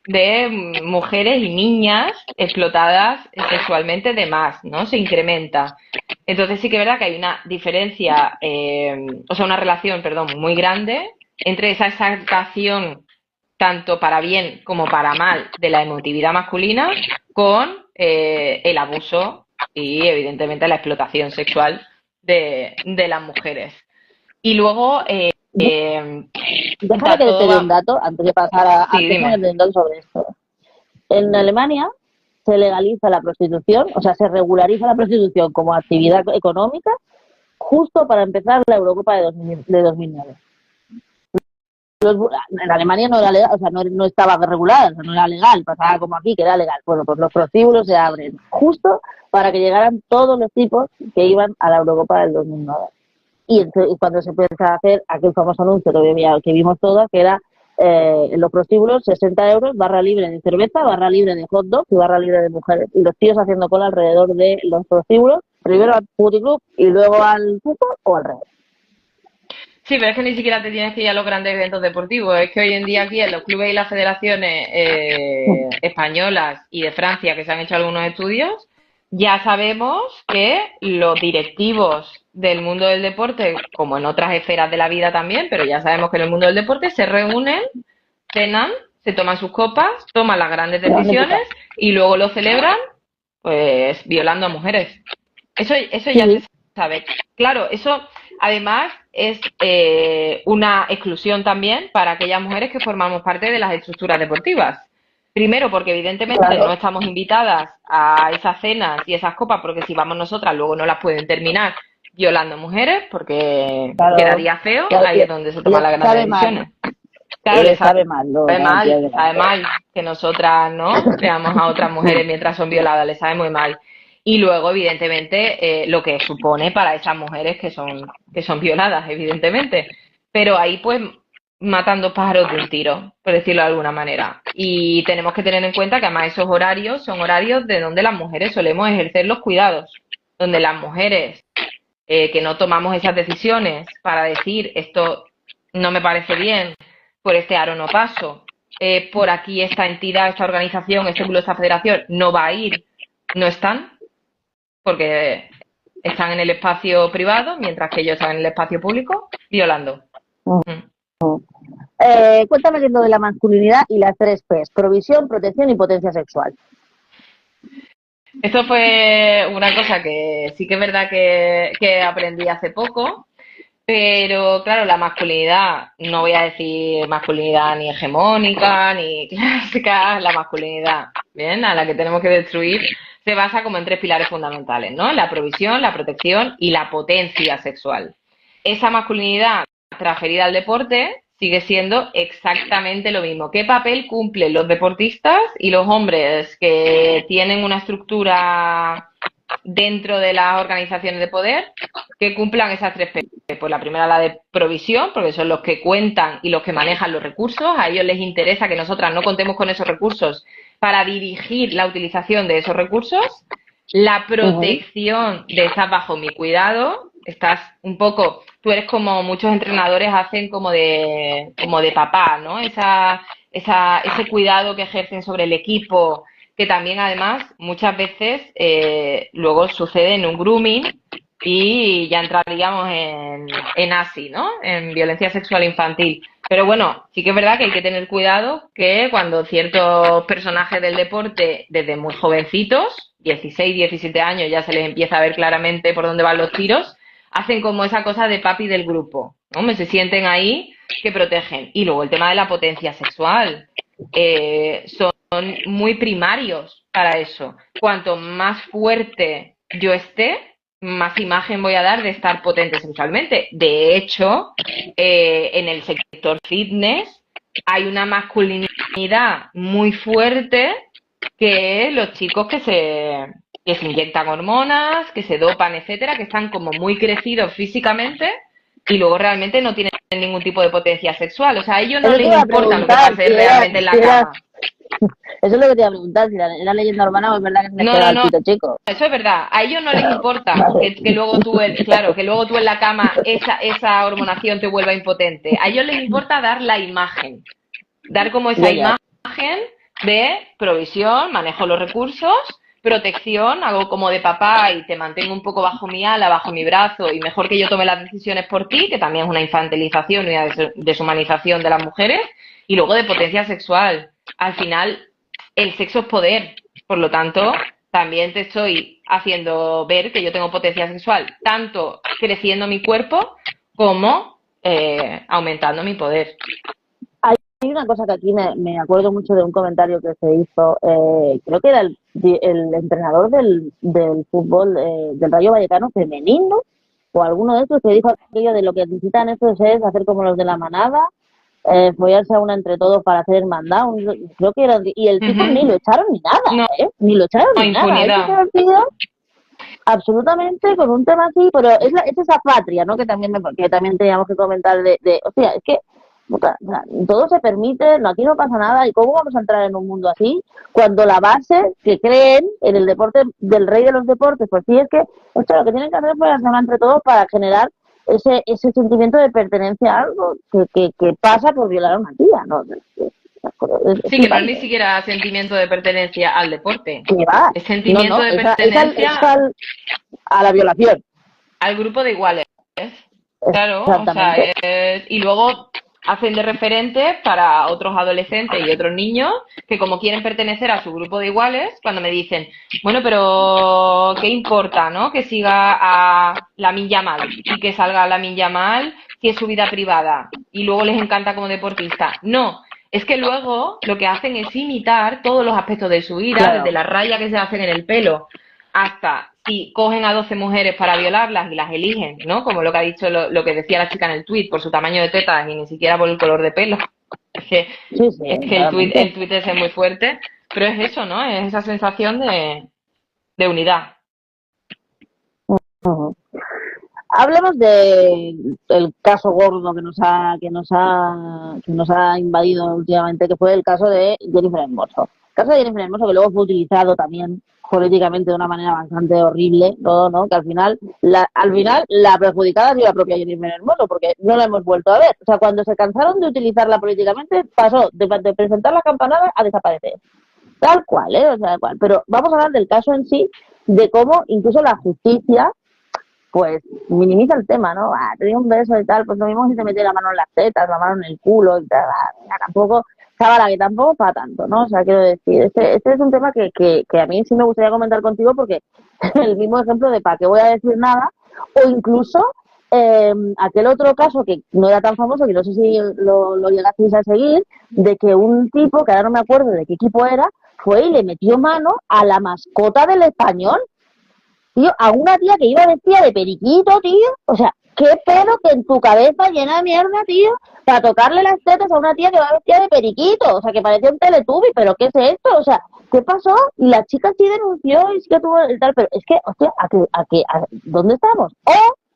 de mujeres y niñas explotadas sexualmente de más, ¿no? Se incrementa. Entonces sí que es verdad que hay una diferencia, una relación, perdón, muy grande entre esa exaltación tanto para bien como para mal de la emotividad masculina con el abuso y evidentemente la explotación sexual de las mujeres. Y luego déjame que te dé un dato antes de pasar déjame que te dé un dato sobre esto. En Alemania se legaliza la prostitución, o sea, se regulariza la prostitución como actividad económica justo para empezar la Eurocopa de 2009. En Alemania no era legal, o sea, no estaba regulada, o sea, no era legal, pasaba como aquí, que era legal. Bueno, pues los prostíbulos se abren justo para que llegaran todos los tipos que iban a la Eurocopa del 2009. Y cuando se empieza a hacer aquel famoso anuncio que vimos todos, que era en los prostíbulos 60 euros, barra libre de cerveza, barra libre de hot dog y barra libre de mujeres. Y los tíos haciendo cola alrededor de los prostíbulos, primero al puticlub y luego al fútbol o al revés. Sí, pero es que ni siquiera te tienes que ir a los grandes eventos deportivos. Es que hoy en día aquí en los clubes y las federaciones españolas y de Francia, que se han hecho algunos estudios, ya sabemos que los directivos del mundo del deporte, como en otras esferas de la vida también, pero ya sabemos que en el mundo del deporte se reúnen, cenan, se toman sus copas, toman las grandes decisiones y luego lo celebran, pues violando a mujeres. Eso ya se sabe. Claro, eso además es una exclusión también para aquellas mujeres que formamos parte de las estructuras deportivas. Primero, porque evidentemente no estamos invitadas a esas cenas y esas copas, porque si vamos nosotras luego no las pueden terminar violando mujeres, porque quedaría feo, ahí es donde se toman las grandes decisiones. Claro, le sabe mal que nosotras no veamos a otras mujeres mientras son violadas, le sabe muy mal. Y luego, evidentemente, lo que supone para esas mujeres que son violadas, evidentemente. Pero ahí, pues, matan dos pájaros de un tiro, por decirlo de alguna manera. Y tenemos que tener en cuenta que además esos horarios son horarios de donde las mujeres solemos ejercer los cuidados. Donde las mujeres que no tomamos esas decisiones para decir esto no me parece bien, por este aro no paso, por aquí esta entidad, esta organización, este club, esta federación no va a ir, no están, porque están en el espacio privado, mientras que ellos están en el espacio público, violando. Cuéntame lo de la masculinidad y las 3 P's: provisión, protección y potencia sexual. Esto fue una cosa que sí que es verdad que aprendí hace poco, pero claro, la masculinidad, no voy a decir masculinidad ni hegemónica, ni clásica, la masculinidad, ¿bien?, a la que tenemos que destruir, se basa como en 3 pilares fundamentales, ¿no? La provisión, la protección y la potencia sexual. Esa masculinidad transferida al deporte sigue siendo exactamente lo mismo. ¿Qué papel cumplen los deportistas y los hombres que tienen una estructura dentro de las organizaciones de poder que cumplan esas 3 P? Pues la primera, la de provisión, porque son los que cuentan y los que manejan los recursos. A ellos les interesa que nosotras no contemos con esos recursos para dirigir la utilización de esos recursos. La protección de estar bajo mi cuidado. Estás un poco, tú eres como muchos entrenadores hacen como de papá, ¿no? Ese cuidado que ejercen sobre el equipo, que también además muchas veces luego sucede en un grooming y ya entraríamos en ASI, ¿no? En violencia sexual infantil. Pero bueno, sí que es verdad que hay que tener cuidado que cuando ciertos personajes del deporte, desde muy jovencitos, 16, 17 años, ya se les empieza a ver claramente por dónde van los tiros, hacen como esa cosa de papi del grupo, ¿no? Se sienten ahí que protegen. Y luego el tema de la potencia sexual. Son muy primarios para eso. Cuanto más fuerte yo esté, más imagen voy a dar de estar potente sexualmente. De hecho, en el sector fitness hay una masculinidad muy fuerte que los chicos que se inyectan hormonas, que se dopan, etcétera, que están como muy crecidos físicamente y luego realmente no tienen ningún tipo de potencia sexual. O sea, a ellos no Eso te les iba a importa lo que preguntar, pase realmente en la cama. eso es lo que te iba a preguntar, si era leyenda urbana o es verdad que se les No, queda no, el no, pito chico. eso es verdad. A ellos no les importa que luego tú, claro, que luego tú en la cama esa hormonación te vuelva impotente. A ellos les importa dar la imagen, dar como esa Ya, ya. imagen de provisión, manejo los recursos, protección, hago como de papá y te mantengo un poco bajo mi ala, bajo mi brazo y mejor que yo tome las decisiones por ti, que también es una infantilización y una deshumanización de las mujeres, y luego de potencia sexual. Al final, el sexo es poder, por lo tanto, también te estoy haciendo ver que yo tengo potencia sexual, tanto creciendo mi cuerpo como aumentando mi poder. Hay una cosa que aquí me acuerdo mucho de un comentario que se hizo, creo que era el entrenador del fútbol del Rayo Vallecano femenino, o alguno de estos que dijo aquello de lo que necesitan estos es hacer como los de la manada, follarse a una entre todos para hacer hermandad, creo que era, y el tipo ni lo echaron ni nada, No, ni lo echaron no, ni nada, hay que impunidad. ser el tío absolutamente con un tema así, pero es esa patria, ¿no? Que también teníamos que comentar o sea, es que o sea, todo se permite, no, aquí no pasa nada, ¿y cómo vamos a entrar en un mundo así? Cuando la base que creen en el deporte del rey de los deportes, pues sí es que, o sea, lo que tienen que hacer es ponerse entre todos para generar ese sentimiento de pertenencia a algo que pasa por violar a una tía, ¿no? Es Sí, que no es ni flipante. siquiera sentimiento de pertenencia al deporte. Que va, Es no, sentimiento no, de es pertenencia a la violación, al grupo de iguales. Claro, o sea, exactamente. y luego hacen de referente para otros adolescentes y otros niños que como quieren pertenecer a su grupo de iguales, cuando me dicen, bueno, pero ¿qué importa, no? Que siga a Lamine Yamal y que salga Lamine Yamal si es su vida privada y luego les encanta como deportista. No, es que luego lo que hacen es imitar todos los aspectos de su vida, desde Claro. la raya que se hacen en el pelo hasta si cogen a 12 mujeres para violarlas y las eligen, ¿no? Como lo que ha dicho, lo que decía la chica en el tuit, por su tamaño de tetas y ni siquiera por el color de pelo. Es que, Sí, sí, es que claramente. el tuit es muy fuerte, pero es eso, ¿no? Es esa sensación de unidad. Ujú. Hablemos del caso gordo que nos ha invadido últimamente, que fue el caso de Jennifer Hermoso. El caso de Jennifer Hermoso que luego fue utilizado también políticamente de una manera bastante horrible, todo, ¿no? Que al final la perjudicada ha sido la propia Jennifer Hermoso, porque no la hemos vuelto a ver. O sea, cuando se cansaron de utilizarla políticamente, pasó de presentar la campanada a desaparecer. Tal cual, ¿eh? O sea, tal cual. Pero vamos a hablar del caso en sí, de cómo incluso la justicia pues minimiza el tema, ¿no? Te di un beso y tal, pues lo mismo si te mete la mano en las tetas, la mano en el culo y tal, tampoco, chavala, que tampoco para tanto, ¿no? O sea, quiero decir, este es un tema que a mí sí me gustaría comentar contigo porque el mismo ejemplo de para qué voy a decir nada, o incluso aquel otro caso que no era tan famoso, que no sé si lo llegasteis a seguir, de que un tipo, que ahora no me acuerdo de qué equipo era, fue y le metió mano a la mascota del Español. Tío, a una tía que iba vestida de periquito, tío. O sea, qué pedo que en tu cabeza llena de mierda, tío, para tocarle las tetas a una tía que va vestida de periquito. O sea, que parecía un Teletubby, pero ¿qué es esto? O sea, ¿qué pasó? Y la chica sí denunció y sí que tuvo el tal, pero es que, hostia, ¿dónde estamos?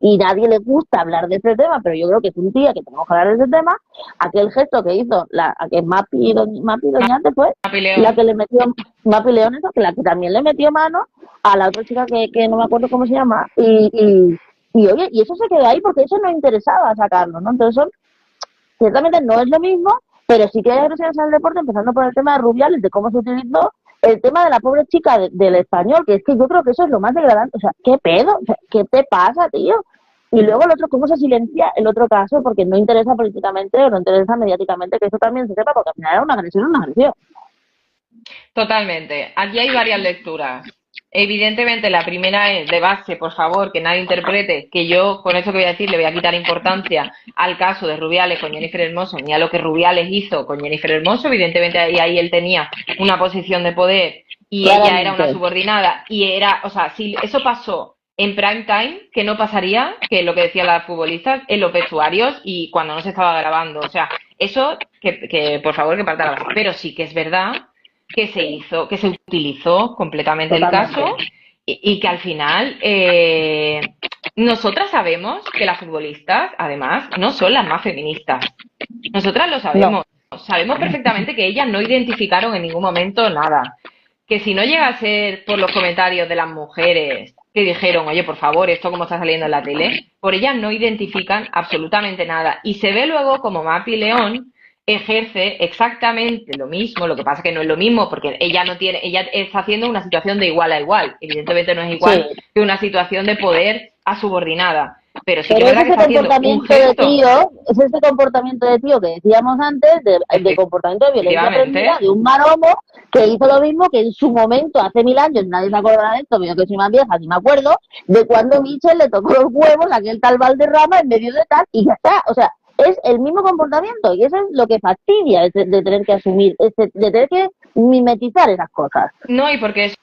Y nadie le gusta hablar de este tema, pero yo creo que es un día que tenemos que hablar de ese tema. Aquel gesto que hizo, a que Mapi Doñate fue la Napoleón. que le metió, Mapi León, eso, que la que también le metió mano a la otra chica que no me acuerdo cómo se llama, y oye, y eso se quedó ahí porque eso no interesaba sacarlo, ¿no? Entonces, ciertamente no es lo mismo, pero sí que hay agresiones al deporte, empezando por el tema de Rubiales, de cómo se utilizó, el tema de la pobre chica del Español, que es que yo creo que eso es lo más degradante, o sea, ¿qué pedo? O sea, ¿qué te pasa, tío? Y luego el otro, cómo se silencia el otro caso, porque no interesa políticamente o no interesa mediáticamente que eso también se sepa, porque al final era una agresión, una agresión. Totalmente. Aquí hay varias lecturas. Evidentemente, la primera es de base, por favor, que nadie interprete que yo, con eso que voy a decir, le voy a quitar importancia al caso de Rubiales con Jennifer Hermoso, ni a lo que Rubiales hizo con Jennifer Hermoso. Evidentemente, ahí él tenía una posición de poder y ella era una claramente. subordinada. Y era, o sea, si eso pasó en prime time, que no pasaría, que lo que decían las futbolistas, en los vestuarios y cuando no se estaba grabando. O sea, eso, que por favor, que parta la base. Pero sí que es verdad que se hizo, que se utilizó completamente el Totalmente. caso y que al final nosotras sabemos que las futbolistas, además, no son las más feministas. Nosotras lo No. sabemos. Sabemos perfectamente que ellas no identificaron en ningún momento nada. Que si no llega a ser por los comentarios de las mujeres que dijeron, oye, por favor, esto como está saliendo en la tele, por ellas no identifican absolutamente nada. Y se ve luego como Mapi León ejerce exactamente lo mismo, lo que pasa que no es lo mismo, porque ella no tiene, ella está haciendo una situación de igual a igual. Evidentemente no es igual Sí. que una situación de poder a subordinada. Pero sí que Pero es es verdad que ese está haciendo un comportamiento de gesto, tío, es ese comportamiento de tío que decíamos antes, de comportamiento de violencia aprendida, efectivamente. de un maromo que hizo lo mismo que en su momento, hace 1000 años, nadie se acordará de esto, yo que soy más vieja, ni me acuerdo, de cuando Michel le tocó los huevos a aquel tal Valderrama en medio de tal, y ya está, o sea, es el mismo comportamiento, y eso es lo que fastidia de tener que asumir, de tener que mimetizar esas cosas. No, y porque es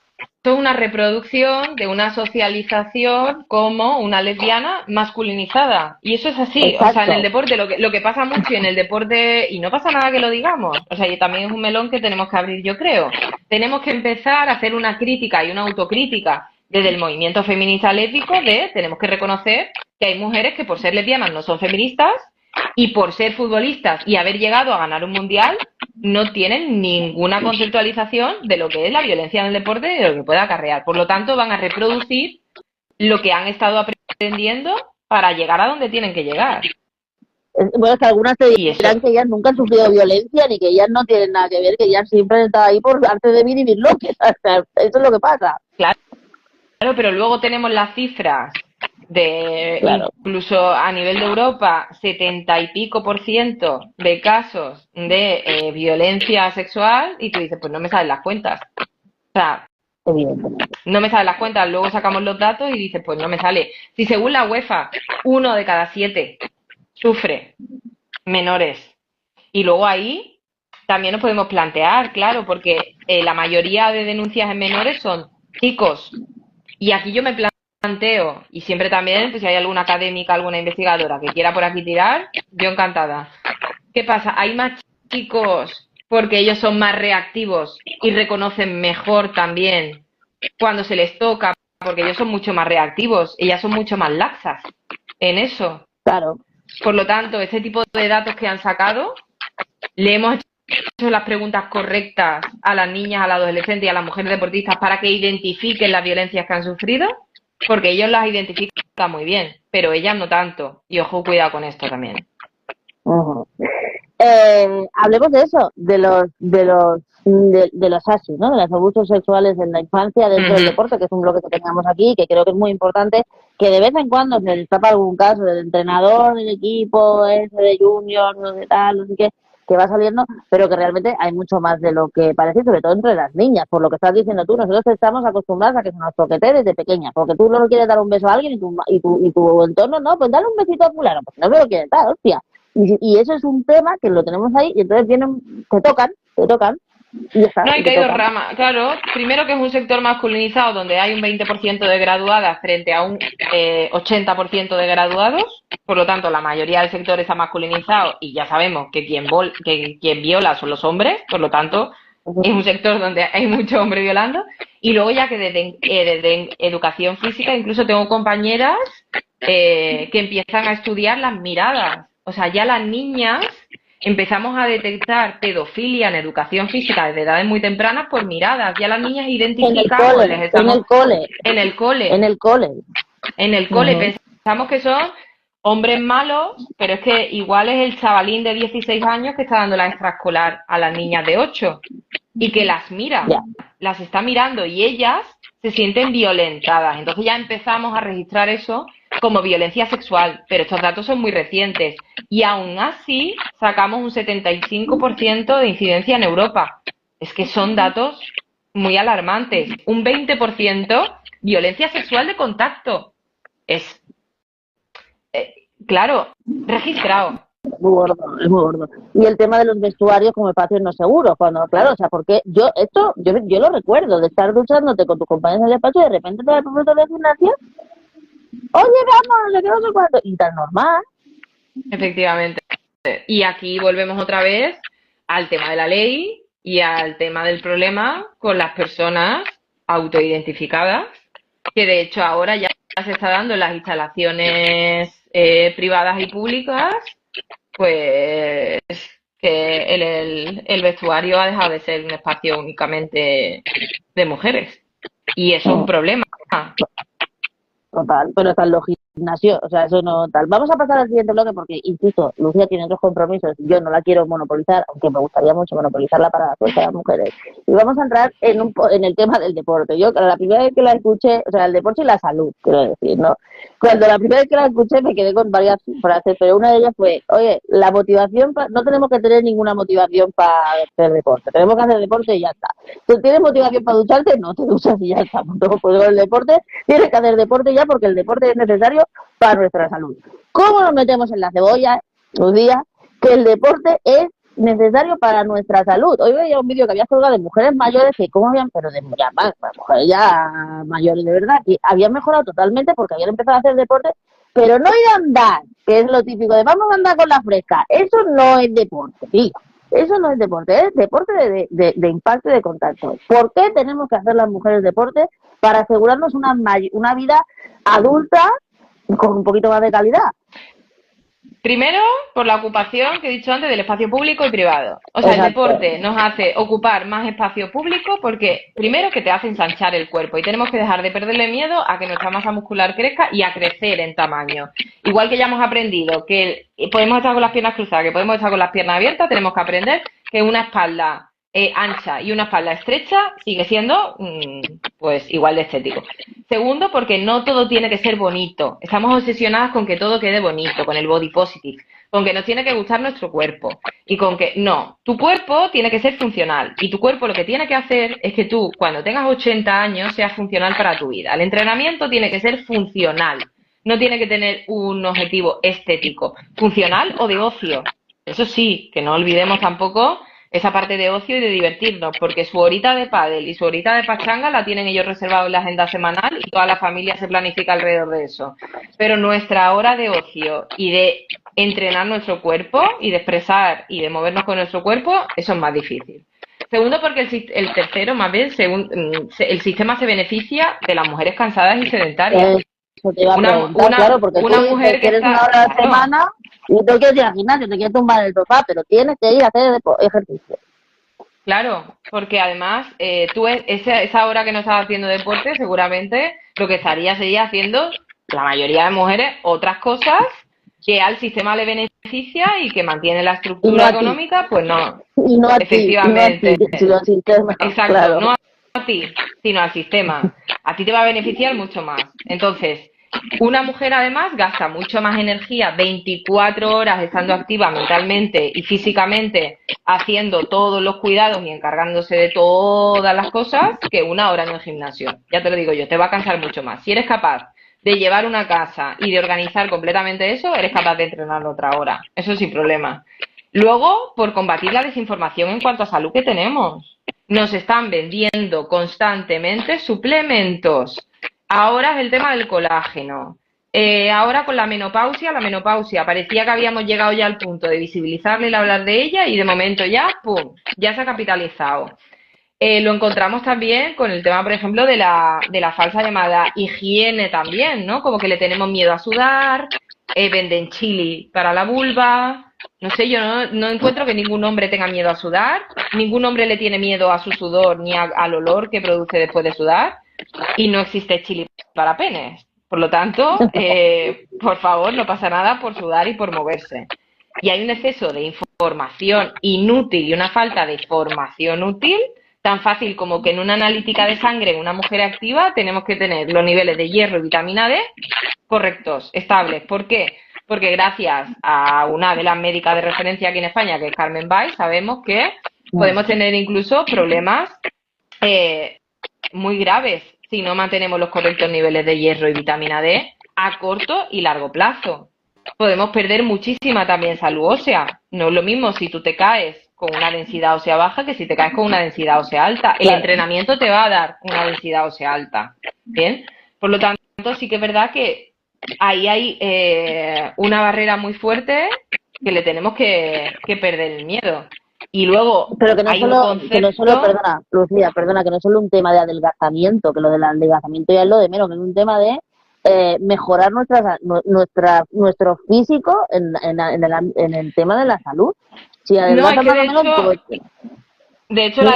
una reproducción de una socialización como una lesbiana masculinizada. Y eso es así. O sea, en el Exacto. deporte, lo que pasa mucho y en el deporte, y no pasa nada que lo digamos. O sea, y también es un melón que tenemos que abrir, yo creo. Tenemos que empezar a hacer una crítica y una autocrítica desde el movimiento feminista lésbico de tenemos que reconocer que hay mujeres que por ser lesbianas no son feministas y por ser futbolistas y haber llegado a ganar un mundial no tienen ninguna conceptualización de lo que es la violencia en el deporte y de lo que puede acarrear. Por lo tanto, van a reproducir lo que han estado aprendiendo para llegar a donde tienen que llegar. Bueno, es que algunas te Y eso, dirán que ellas nunca han sufrido violencia ni que ellas no tienen nada que ver, que ellas siempre han estado ahí por arte de vivir bloques. O sea, eso es lo que pasa. claro, pero luego tenemos las cifras de Claro, incluso a nivel de Europa, 70 y pico% de casos de violencia sexual y tú dices, pues no me salen las cuentas. O sea, evidentemente. no me salen las cuentas, luego sacamos los datos y dices, pues no me sale. Si según la UEFA, 1 de cada 7 sufre menores. Y luego ahí también nos podemos plantear, claro, porque la mayoría de denuncias en menores son chicos. Y aquí yo me planteo, y siempre también, pues si hay alguna académica, alguna investigadora que quiera por aquí tirar, yo encantada. ¿Qué pasa? Hay más chicos porque ellos son más reactivos y reconocen mejor también cuando se les toca, porque ellos son mucho más reactivos, ellas son mucho más laxas en eso. Claro. Por lo tanto, este tipo de datos que han sacado, le hemos hecho las preguntas correctas a las niñas, a las adolescentes y a las mujeres deportistas para que identifiquen las violencias que han sufrido, porque ellos las identifican muy bien, pero ellas no tanto. Y ojo, cuidado con esto también. Uh-huh. Hablemos de eso, de los ASI, ¿no? De los abusos sexuales en la infancia dentro del deporte, que es un bloque que teníamos aquí, que creo que es muy importante, que de vez en cuando se destapa algún caso del entrenador del equipo, ese de junior, no sé tal, no sé qué, que va saliendo, pero que realmente hay mucho más de lo que parece, sobre todo entre las niñas, por lo que estás diciendo tú. Nosotros estamos acostumbrados a que se nos toquetee desde pequeñas, porque tú no le quieres dar un beso a alguien y tu entorno, no, pues dale un besito a fulano, pues no me lo quieres dar, hostia. Y eso es un tema que lo tenemos ahí y entonces vienen, te tocan y ya está, No, y hay que te hay dos tocan. ramas. Claro, primero que es un sector masculinizado donde hay un 20% de graduadas frente a un 80% de graduados. Por lo tanto, la mayoría del sector está masculinizado y ya sabemos que quien viola son los hombres. Por lo tanto, es un sector donde hay mucho hombre violando. Y luego ya que desde educación física incluso tengo compañeras que empiezan a estudiar las miradas. O sea, ya las niñas empezamos a detectar pedofilia en educación física desde edades muy tempranas por miradas. Ya las niñas En el identificamos, cole, les en estamos el cole, en el en cole, el cole. en el cole Uh-huh. pensamos que son hombres malos, pero es que igual es el chavalín de 16 años que está dando la extraescolar a las niñas de 8 y que las mira, Ya. las está mirando y ellas se sienten violentadas. Entonces ya empezamos a registrar eso como violencia sexual, pero estos datos son muy recientes y aún así sacamos un 75% de incidencia en Europa. Es que son datos muy alarmantes. Un 20% violencia sexual de contacto. Es, claro, registrado. Muy gordo, es muy gordo. Y el tema de los vestuarios como espacios no seguros, cuando, claro, o sea, porque yo lo recuerdo, de estar duchándote con tus compañeros en el despacho y de repente te va el profesor de gimnasia, oye, vamos, no sé qué, no sé cuánto, y tan normal. Efectivamente. Y aquí volvemos otra vez al tema de la ley y al tema del problema con las personas autoidentificadas, que de hecho ahora ya se está dando en las instalaciones privadas y públicas, pues que el vestuario ha dejado de ser un espacio únicamente de mujeres. Y eso es un problema. Total, pero están los gimnasios, o sea, eso no tal. Vamos a pasar al siguiente bloque porque, insisto, Lucía tiene otros compromisos y yo no la quiero monopolizar, aunque me gustaría mucho monopolizarla para la fuerza de las mujeres. Y vamos a entrar en el tema del deporte. Yo, la primera vez que la escuché, o sea, el deporte y la salud, quiero decir, ¿no? Cuando la primera vez que la escuché me quedé con varias frases, pero una de ellas fue, oye, la motivación, no tenemos que tener ninguna motivación para hacer deporte, tenemos que hacer deporte y ya está. ¿Tú tienes motivación para ducharte? No te duchas y ya está. Pues con el deporte tienes que hacer deporte ya porque el deporte es necesario para nuestra salud. ¿Cómo nos metemos en la cebolla, Lucía? Que el deporte es necesario para nuestra salud. Hoy veía un vídeo que había colgado de mujeres mayores que cómo habían, pero de ya más, mujeres ya mayores de verdad, que habían mejorado totalmente porque habían empezado a hacer deporte, pero no ir a andar, que es lo típico de vamos a andar con la fresca. Eso no es deporte, tío. Eso no es deporte, es deporte de impacto y de contacto. ¿Por qué tenemos que hacer las mujeres deporte? Para asegurarnos una vida adulta con un poquito más de calidad. Primero, por la ocupación que he dicho antes del espacio público y privado. O sea, Exacto. el deporte nos hace ocupar más espacio público porque, primero, que te hace ensanchar el cuerpo y tenemos que dejar de perderle miedo a que nuestra masa muscular crezca y a crecer en tamaño. Igual que ya hemos aprendido que podemos estar con las piernas cruzadas, que podemos estar con las piernas abiertas, tenemos que aprender que una espalda ancha y una espalda estrecha sigue siendo pues igual de estético. Segundo, porque no todo tiene que ser bonito. Estamos obsesionadas con que todo quede bonito, con el body positive, con que nos tiene que gustar nuestro cuerpo y con que no, tu cuerpo tiene que ser funcional y tu cuerpo lo que tiene que hacer es que tú cuando tengas 80 años seas funcional para tu vida. El entrenamiento tiene que ser funcional, no tiene que tener un objetivo estético, funcional o de ocio. Eso sí, que no olvidemos tampoco esa parte de ocio y de divertirnos, porque su horita de pádel y su horita de pachanga la tienen ellos reservado en la agenda semanal y toda la familia se planifica alrededor de eso. Pero nuestra hora de ocio y de entrenar nuestro cuerpo y de expresar y de movernos con nuestro cuerpo, eso es más difícil. Segundo, porque el tercero, más bien, el sistema se beneficia de las mujeres cansadas y sedentarias. Eso te iba a preguntar, claro, porque una tú mujer que quieres está, una hora a la claro, semana y no quieres ir al gimnasio, te quieres tumbar en el sofá, pero tienes que ir a hacer ejercicio. claro, porque además tú esa hora que no estás haciendo deporte, seguramente lo que sería haciendo la mayoría de mujeres otras cosas que al sistema le beneficia y que mantiene la estructura económica, pues no, y no a efectivamente, ti, sino al sistema, exacto, claro. no a ti, sino al sistema. A ti te va a beneficiar mucho más. Entonces, una mujer además gasta mucho más energía 24 horas estando activa mentalmente y físicamente, haciendo todos los cuidados y encargándose de todas las cosas que una hora en el gimnasio. Ya te lo digo yo, te va a cansar mucho más. Si eres capaz de llevar una casa y de organizar completamente eso, eres capaz de entrenar otra hora. Eso sin problema. Luego, por combatir la desinformación en cuanto a salud que tenemos. Nos están vendiendo constantemente suplementos. Ahora es el tema del colágeno. Ahora con la menopausia parecía que habíamos llegado ya al punto de visibilizarla y hablar de ella y de momento ya, ¡pum!, ya se ha capitalizado. Lo encontramos también con el tema, por ejemplo, de la falsa llamada higiene también, ¿no? Como que le tenemos miedo a sudar, venden chili para la vulva. No sé, yo no encuentro que ningún hombre tenga miedo a sudar, ningún hombre le tiene miedo a su sudor ni al olor que produce después de sudar y no existe chili para penes. Por lo tanto, por favor, no pasa nada por sudar y por moverse. Y hay un exceso de información inútil y una falta de formación útil tan fácil como que en una analítica de sangre en una mujer activa tenemos que tener los niveles de hierro y vitamina D correctos, estables. ¿Por qué? Porque gracias a una de las médicas de referencia aquí en España, que es Carmen Bay, sabemos que podemos tener incluso problemas eh, muy graves si no mantenemos los correctos niveles de hierro y vitamina D a corto y largo plazo. Podemos perder muchísima también salud ósea. No es lo mismo si tú te caes con una densidad ósea baja que si te caes con una densidad ósea alta. El Claro. entrenamiento te va a dar una densidad ósea alta. Bien, por lo tanto, sí que es verdad que ahí hay una barrera muy fuerte que le tenemos que perder el miedo. Y luego Pero hay un que no solo, concepto. perdona, Lucía, perdona, que no es solo un tema de adelgazamiento, que lo del adelgazamiento ya es lo de menos, que es un tema de mejorar nuestro físico en el tema de la salud. Si No, es adelgazas que más o menos, pues de hecho, el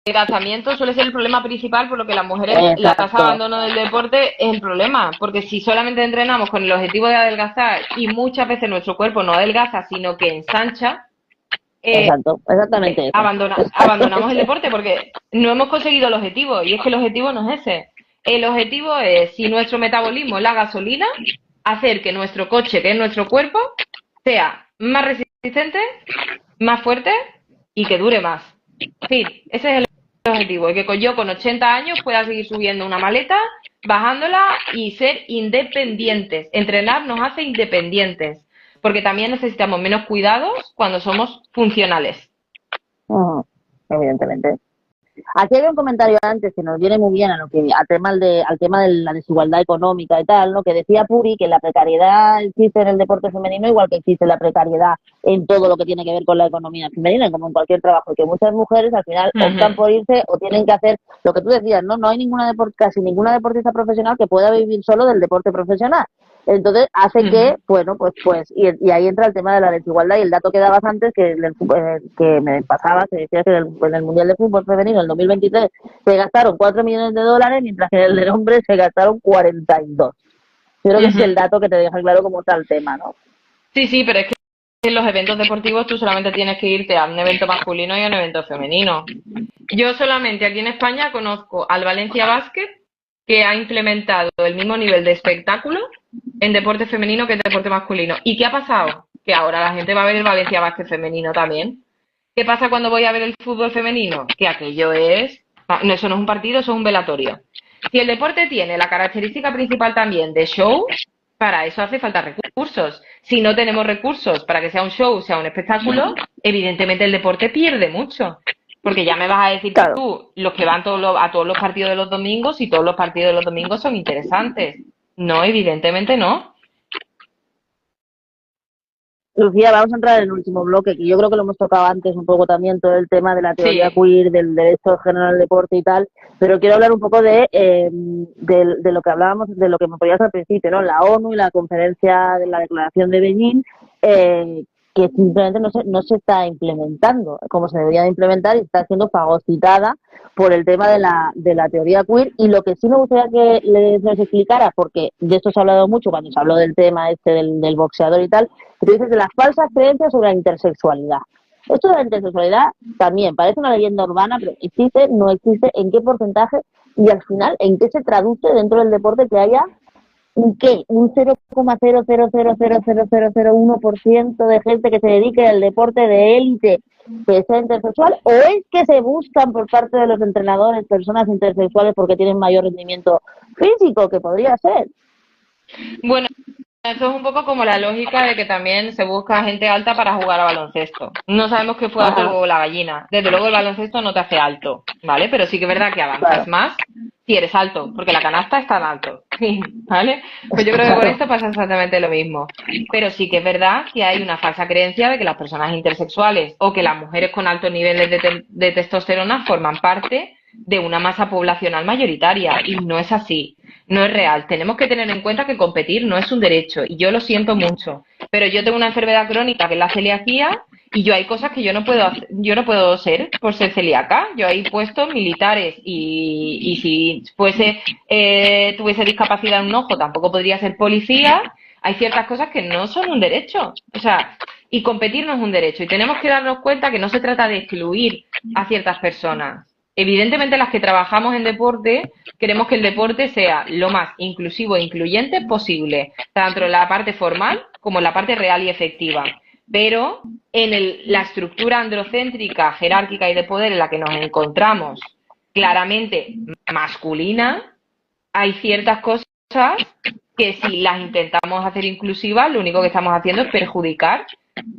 adelgazamiento suele ser el problema principal, por lo que las mujeres, la tasa de exacto, abandono del deporte es el problema, porque si solamente entrenamos con el objetivo de adelgazar y muchas veces nuestro cuerpo no adelgaza, sino que ensancha, exacto, exactamente eso. abandonamos el deporte porque no hemos conseguido el objetivo, y es que el objetivo no es ese. El objetivo es, si nuestro metabolismo es la gasolina, hacer que nuestro coche, que es nuestro cuerpo, sea más resistente, más fuerte y que dure más. En fin, ese es el objetivo, y que yo con 80 años pueda seguir subiendo una maleta, bajándola y ser independientes. Entrenar nos hace independientes, porque también necesitamos menos cuidados cuando somos funcionales. Ujú, evidentemente. Aquí había un comentario antes que nos viene muy bien a lo que al tema de la desigualdad económica y tal, ¿no? Que decía Puri que la precariedad existe en el deporte femenino igual que existe la precariedad en todo lo que tiene que ver con la economía femenina, como en cualquier trabajo, y que muchas mujeres al final Uh optan -huh. por irse o tienen que hacer lo que tú decías, ¿no? No hay casi ninguna deportista profesional que pueda vivir solo del deporte profesional. Entonces hace Uh -huh. que, bueno, y ahí entra el tema de la desigualdad y el dato que dabas antes, que me pasaba, que decía que en el Mundial de Fútbol Femenino en el 2023 se gastaron 4 millones de dólares, mientras que en el del hombre se gastaron 42. Yo creo que Uh es el -huh. dato que te deja claro cómo está el tema, ¿no? Sí, sí, pero es que en los eventos deportivos tú solamente tienes que irte a un evento masculino y a un evento femenino. Yo solamente aquí en España conozco al Valencia Basket, que ha implementado el mismo nivel de espectáculo en deporte femenino que en deporte masculino. ¿Y qué ha pasado? Que ahora la gente va a ver el Valencia Basket femenino también. ¿Qué pasa cuando voy a ver el fútbol femenino? Que aquello es... No, eso no es un partido, eso es un velatorio. Si el deporte tiene la característica principal también de show, para eso hace falta recursos. Si no tenemos recursos para que sea un show, sea un espectáculo, evidentemente el deporte pierde mucho. Porque ya me vas a decir Claro. tú, los que van a todos los partidos de los domingos, y todos los partidos de los domingos son interesantes. No, evidentemente no. Lucía, vamos a entrar en el último bloque, que yo creo que lo hemos tocado antes un poco también, todo el tema de la teoría Sí. queer, del derecho general al deporte y tal, pero quiero hablar un poco de lo que hablábamos, de lo que me ponías al principio, ¿no? La ONU y la conferencia de la Declaración de Beijing, que simplemente no se está implementando como se debería de implementar y está siendo fagocitada por el tema de la teoría queer. Y lo que sí me gustaría que les explicara, porque de esto se ha hablado mucho cuando se habló del tema del boxeador y tal, tú dices de las falsas creencias sobre la intersexualidad. Esto de la intersexualidad también parece una leyenda urbana, pero existe, no existe, en qué porcentaje y al final en qué se traduce dentro del deporte que haya un 0,0000001% de gente que se dedique al deporte de élite que sea intersexual, o es que se buscan por parte de los entrenadores personas intersexuales porque tienen mayor rendimiento físico, que podría ser. Bueno, eso es un poco como la lógica de que también se busca gente alta para jugar a baloncesto. No sabemos qué fue antes el Ajá, huevo o la gallina. Desde luego el baloncesto no te hace alto, ¿vale? Pero sí que es verdad que avanzas claro, más si eres alto, porque la canasta está en alto, ¿vale? Pues yo creo que con claro. esto pasa exactamente lo mismo. Pero sí que es verdad que hay una falsa creencia de que las personas intersexuales o que las mujeres con altos niveles de testosterona forman parte de una masa poblacional mayoritaria, y no es así. No es real. Tenemos que tener en cuenta que competir no es un derecho, y yo lo siento mucho. Pero yo tengo una enfermedad crónica que es la celiaquía, y yo hay cosas que yo no puedo ser por ser celíaca. Yo hay puestos militares, y si tuviese discapacidad en un ojo tampoco podría ser policía. Hay ciertas cosas que no son un derecho. O sea, y competir no es un derecho, y tenemos que darnos cuenta que no se trata de excluir a ciertas personas. Evidentemente, las que trabajamos en deporte queremos que el deporte sea lo más inclusivo e incluyente posible, tanto en la parte formal como en la parte real y efectiva. Pero en la estructura androcéntrica, jerárquica y de poder en la que nos encontramos claramente masculina, hay ciertas cosas que si las intentamos hacer inclusivas, lo único que estamos haciendo es perjudicar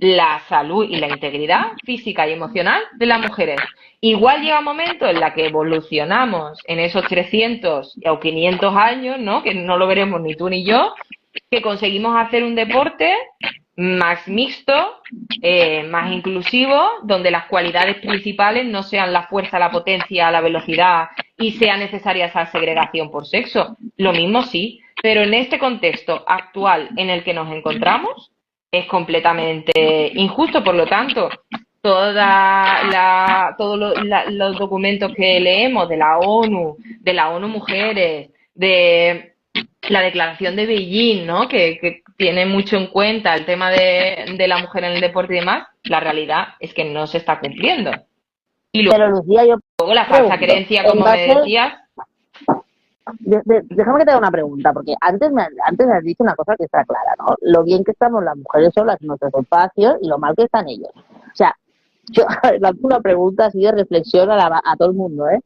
la salud y la integridad física y emocional de las mujeres. Igual llega un momento en la que evolucionamos en esos 300 o 500 años, ¿no? Que no lo veremos ni tú ni yo, que conseguimos hacer un deporte más mixto, más inclusivo, donde las cualidades principales no sean la fuerza, la potencia, la velocidad y sea necesaria esa segregación por sexo. Lo mismo sí, pero en este contexto actual en el que nos encontramos es completamente injusto. Por lo tanto, los documentos que leemos de la ONU Mujeres, de la Declaración de Beijing, ¿no? Que tiene mucho en cuenta el tema de la mujer en el deporte y demás, la realidad es que no se está cumpliendo. Y luego, Pero Lucía, yo la falsa creencia, como me decías. Déjame que te haga una pregunta, porque antes has dicho una cosa que está clara, ¿no? Lo bien que estamos las mujeres solas en nuestros espacios y lo mal que están ellos. O sea, yo lanzo una pregunta así de reflexión a todo el mundo, ¿eh?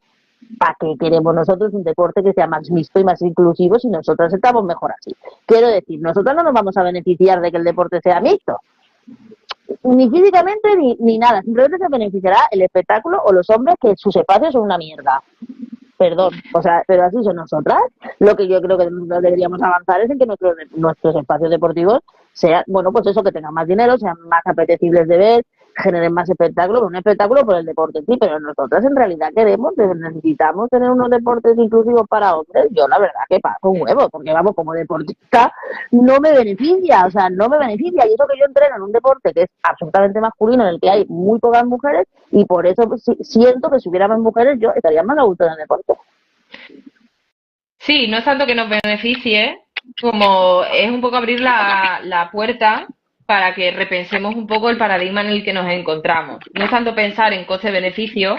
¿Para qué queremos nosotros un deporte que sea más mixto y más inclusivo si nosotros estamos mejor así? Quiero decir, nosotros no nos vamos a beneficiar de que el deporte sea mixto, ni físicamente ni nada, simplemente se beneficiará el espectáculo o los hombres que sus espacios son una mierda. Perdón, o sea, pero así son nosotras. Lo que yo creo que nosotros deberíamos avanzar es en que nuestros espacios deportivos sean, bueno, pues eso, que tengan más dinero, sean más apetecibles de ver, generen más espectáculo, un espectáculo por el deporte, sí, pero nosotras en realidad necesitamos tener unos deportes inclusivos para hombres. Yo la verdad que paso un huevo, porque vamos, como deportista no me beneficia, o sea, no me beneficia, y eso que yo entreno en un deporte que es absolutamente masculino, en el que hay muy pocas mujeres, y por eso pues, siento que si hubiera más mujeres yo estaría más a gusto en el deporte. Sí, no es tanto que nos beneficie, como es un poco abrir la puerta para que repensemos un poco el paradigma en el que nos encontramos. No es tanto pensar en coste-beneficio,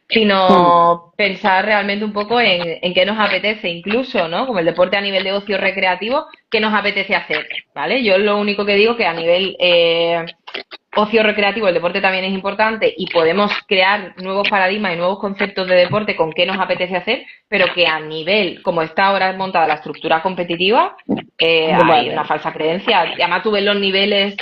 sino pensar realmente un poco en qué nos apetece, incluso, ¿no? Como el deporte a nivel de ocio recreativo, qué nos apetece hacer, ¿vale? Yo lo único que digo que a nivel ocio recreativo el deporte también es importante y podemos crear nuevos paradigmas y nuevos conceptos de deporte con qué nos apetece hacer, pero que a nivel, como está ahora montada la estructura competitiva, hay una falsa creencia. Y además tú ves los niveles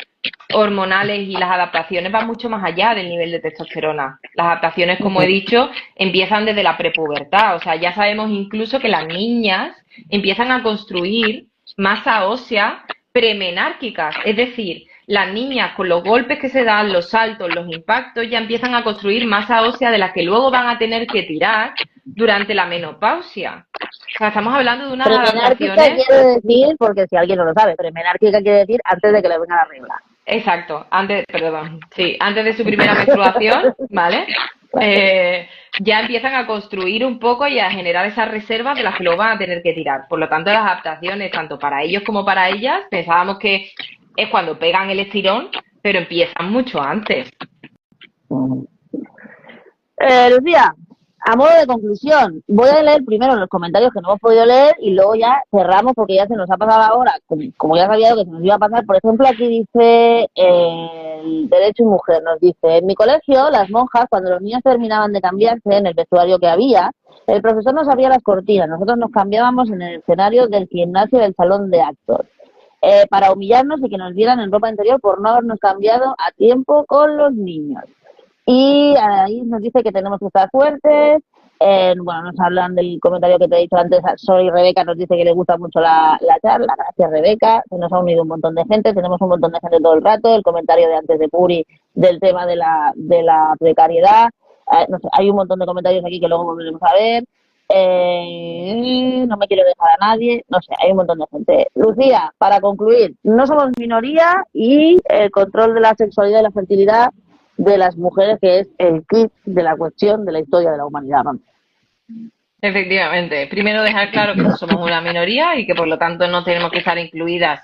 hormonales y las adaptaciones van mucho más allá del nivel de testosterona. Las adaptaciones, como he dicho, empiezan desde la prepubertad. O sea, ya sabemos incluso que las niñas empiezan a construir masa ósea premenárquicas. Es decir, las niñas con los golpes que se dan, los saltos, los impactos, ya empiezan a construir masa ósea de la que luego van a tener que tirar durante la menopausia. O sea, estamos hablando de unas adaptaciones. Premenárquica quiere decir, porque si alguien no lo sabe, premenárquica quiere decir antes de que le venga la regla. Exacto, antes de su primera menstruación, ¿vale? Ya empiezan a construir un poco y a generar esas reservas de las que luego van a tener que tirar. Por lo tanto, las adaptaciones, tanto para ellos como para ellas, pensábamos que es cuando pegan el estirón, pero empiezan mucho antes. Lucía, a modo de conclusión, voy a leer primero los comentarios que no hemos podido leer y luego ya cerramos porque ya se nos ha pasado ahora, como ya sabía que se nos iba a pasar. Por ejemplo, aquí dice el Derecho y Mujer, nos dice: en mi colegio, las monjas, cuando los niños terminaban de cambiarse en el vestuario que había, el profesor nos abría las cortinas, nosotros nos cambiábamos en el escenario del gimnasio del salón de actos. Para humillarnos y que nos vieran en ropa interior por no habernos cambiado a tiempo con los niños. Y ahí nos dice que tenemos que estar fuertes. Bueno, nos hablan del comentario que te he dicho antes. Sol y Rebeca nos dice que le gusta mucho la charla. Gracias, Rebeca. Se nos ha unido un montón de gente. Tenemos un montón de gente todo el rato. El comentario de antes de Puri del tema de la precariedad. No sé, hay un montón de comentarios aquí que luego volveremos a ver. No me quiero dejar a nadie. No sé, hay un montón de gente. Lucía, para concluir, no somos minoría y el control de la sexualidad y la fertilidad de las mujeres, que es el kit de la cuestión de la historia de la humanidad. Efectivamente. Primero dejar claro que no somos una minoría y que por lo tanto no tenemos que estar incluidas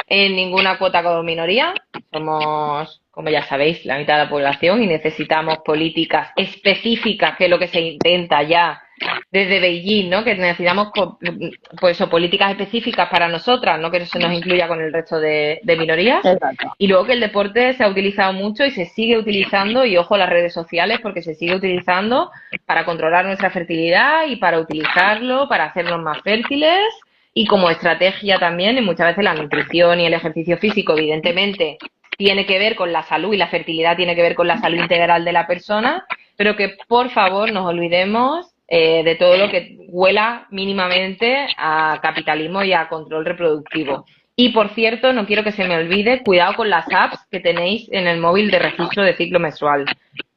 en ninguna cuota como minoría. Somos, como ya sabéis, la mitad de la población y necesitamos políticas específicas, que es lo que se intenta ya desde Beijing, ¿no? Que necesitamos pues políticas específicas para nosotras, no que se nos incluya con el resto de minorías. Exacto. Y luego que el deporte se ha utilizado mucho y se sigue utilizando, y ojo las redes sociales, porque se sigue utilizando para controlar nuestra fertilidad y para utilizarlo para hacernos más fértiles y como estrategia también. Y muchas veces la nutrición y el ejercicio físico, evidentemente, tiene que ver con la salud, y la fertilidad tiene que ver con la salud integral de la persona, pero que por favor nos olvidemos de todo lo que huela mínimamente a capitalismo y a control reproductivo. Y por cierto, no quiero que se me olvide, cuidado con las apps que tenéis en el móvil de registro de ciclo menstrual.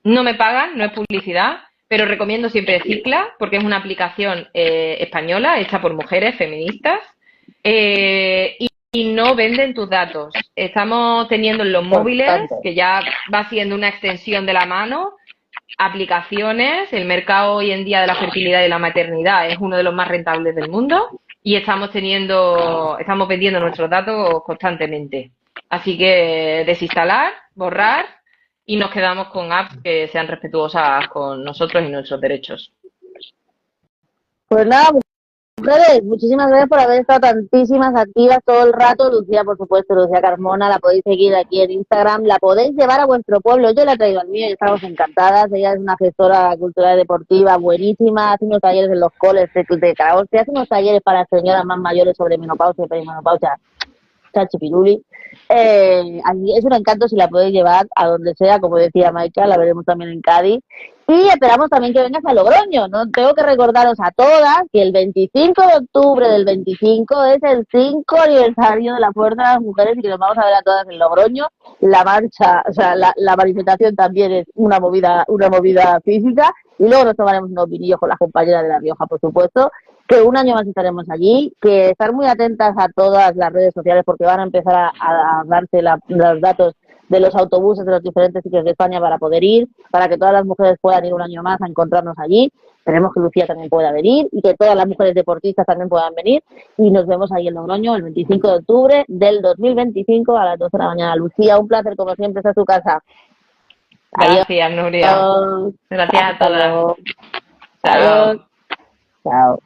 No me pagan, no es publicidad, pero recomiendo siempre Cicla, porque es una aplicación española hecha por mujeres feministas, y no venden tus datos. Estamos teniendo en los móviles, que ya va siendo una extensión de la mano, aplicaciones. El mercado hoy en día de la fertilidad y de la maternidad es uno de los más rentables del mundo, y estamos vendiendo nuestros datos constantemente. Así que desinstalar, borrar, y nos quedamos con apps que sean respetuosas con nosotros y nuestros derechos. Pues nada, mujeres, muchísimas gracias por haber estado tantísimas activas todo el rato. Lucía, por supuesto, Lucía Carmona, la podéis seguir aquí en Instagram, la podéis llevar a vuestro pueblo. Yo la he traído al mío y estamos encantadas. Ella es una gestora cultural y deportiva buenísima, hace unos talleres en los coles de Caraboste, hace unos talleres para señoras más mayores sobre menopausia y perimenopausia, chachipiruli. Es un encanto si la podéis llevar a donde sea, como decía Maika, la veremos también en Cádiz. Y esperamos también que vengas a Logroño, ¿no? Tengo que recordaros a todas que el 25 de octubre del 25 es el 5 aniversario de la Fuerza de las Mujeres, y que nos vamos a ver a todas en Logroño. La marcha, o sea, la manifestación también es una movida física, y luego nos tomaremos unos vinillos con las compañeras de La Rioja, por supuesto, que un año más estaremos allí, que estar muy atentas a todas las redes sociales, porque van a empezar a darse los datos de los autobuses de los diferentes sitios de España para poder ir, para que todas las mujeres puedan ir un año más a encontrarnos allí. Esperemos que Lucía también pueda venir y que todas las mujeres deportistas también puedan venir, y nos vemos ahí en Logroño el 25 de octubre del 2025 a las 12 de la mañana. Lucía, un placer como siempre, estar en tu casa. Gracias, Nuria. Gracias a todas. Chao. Chao.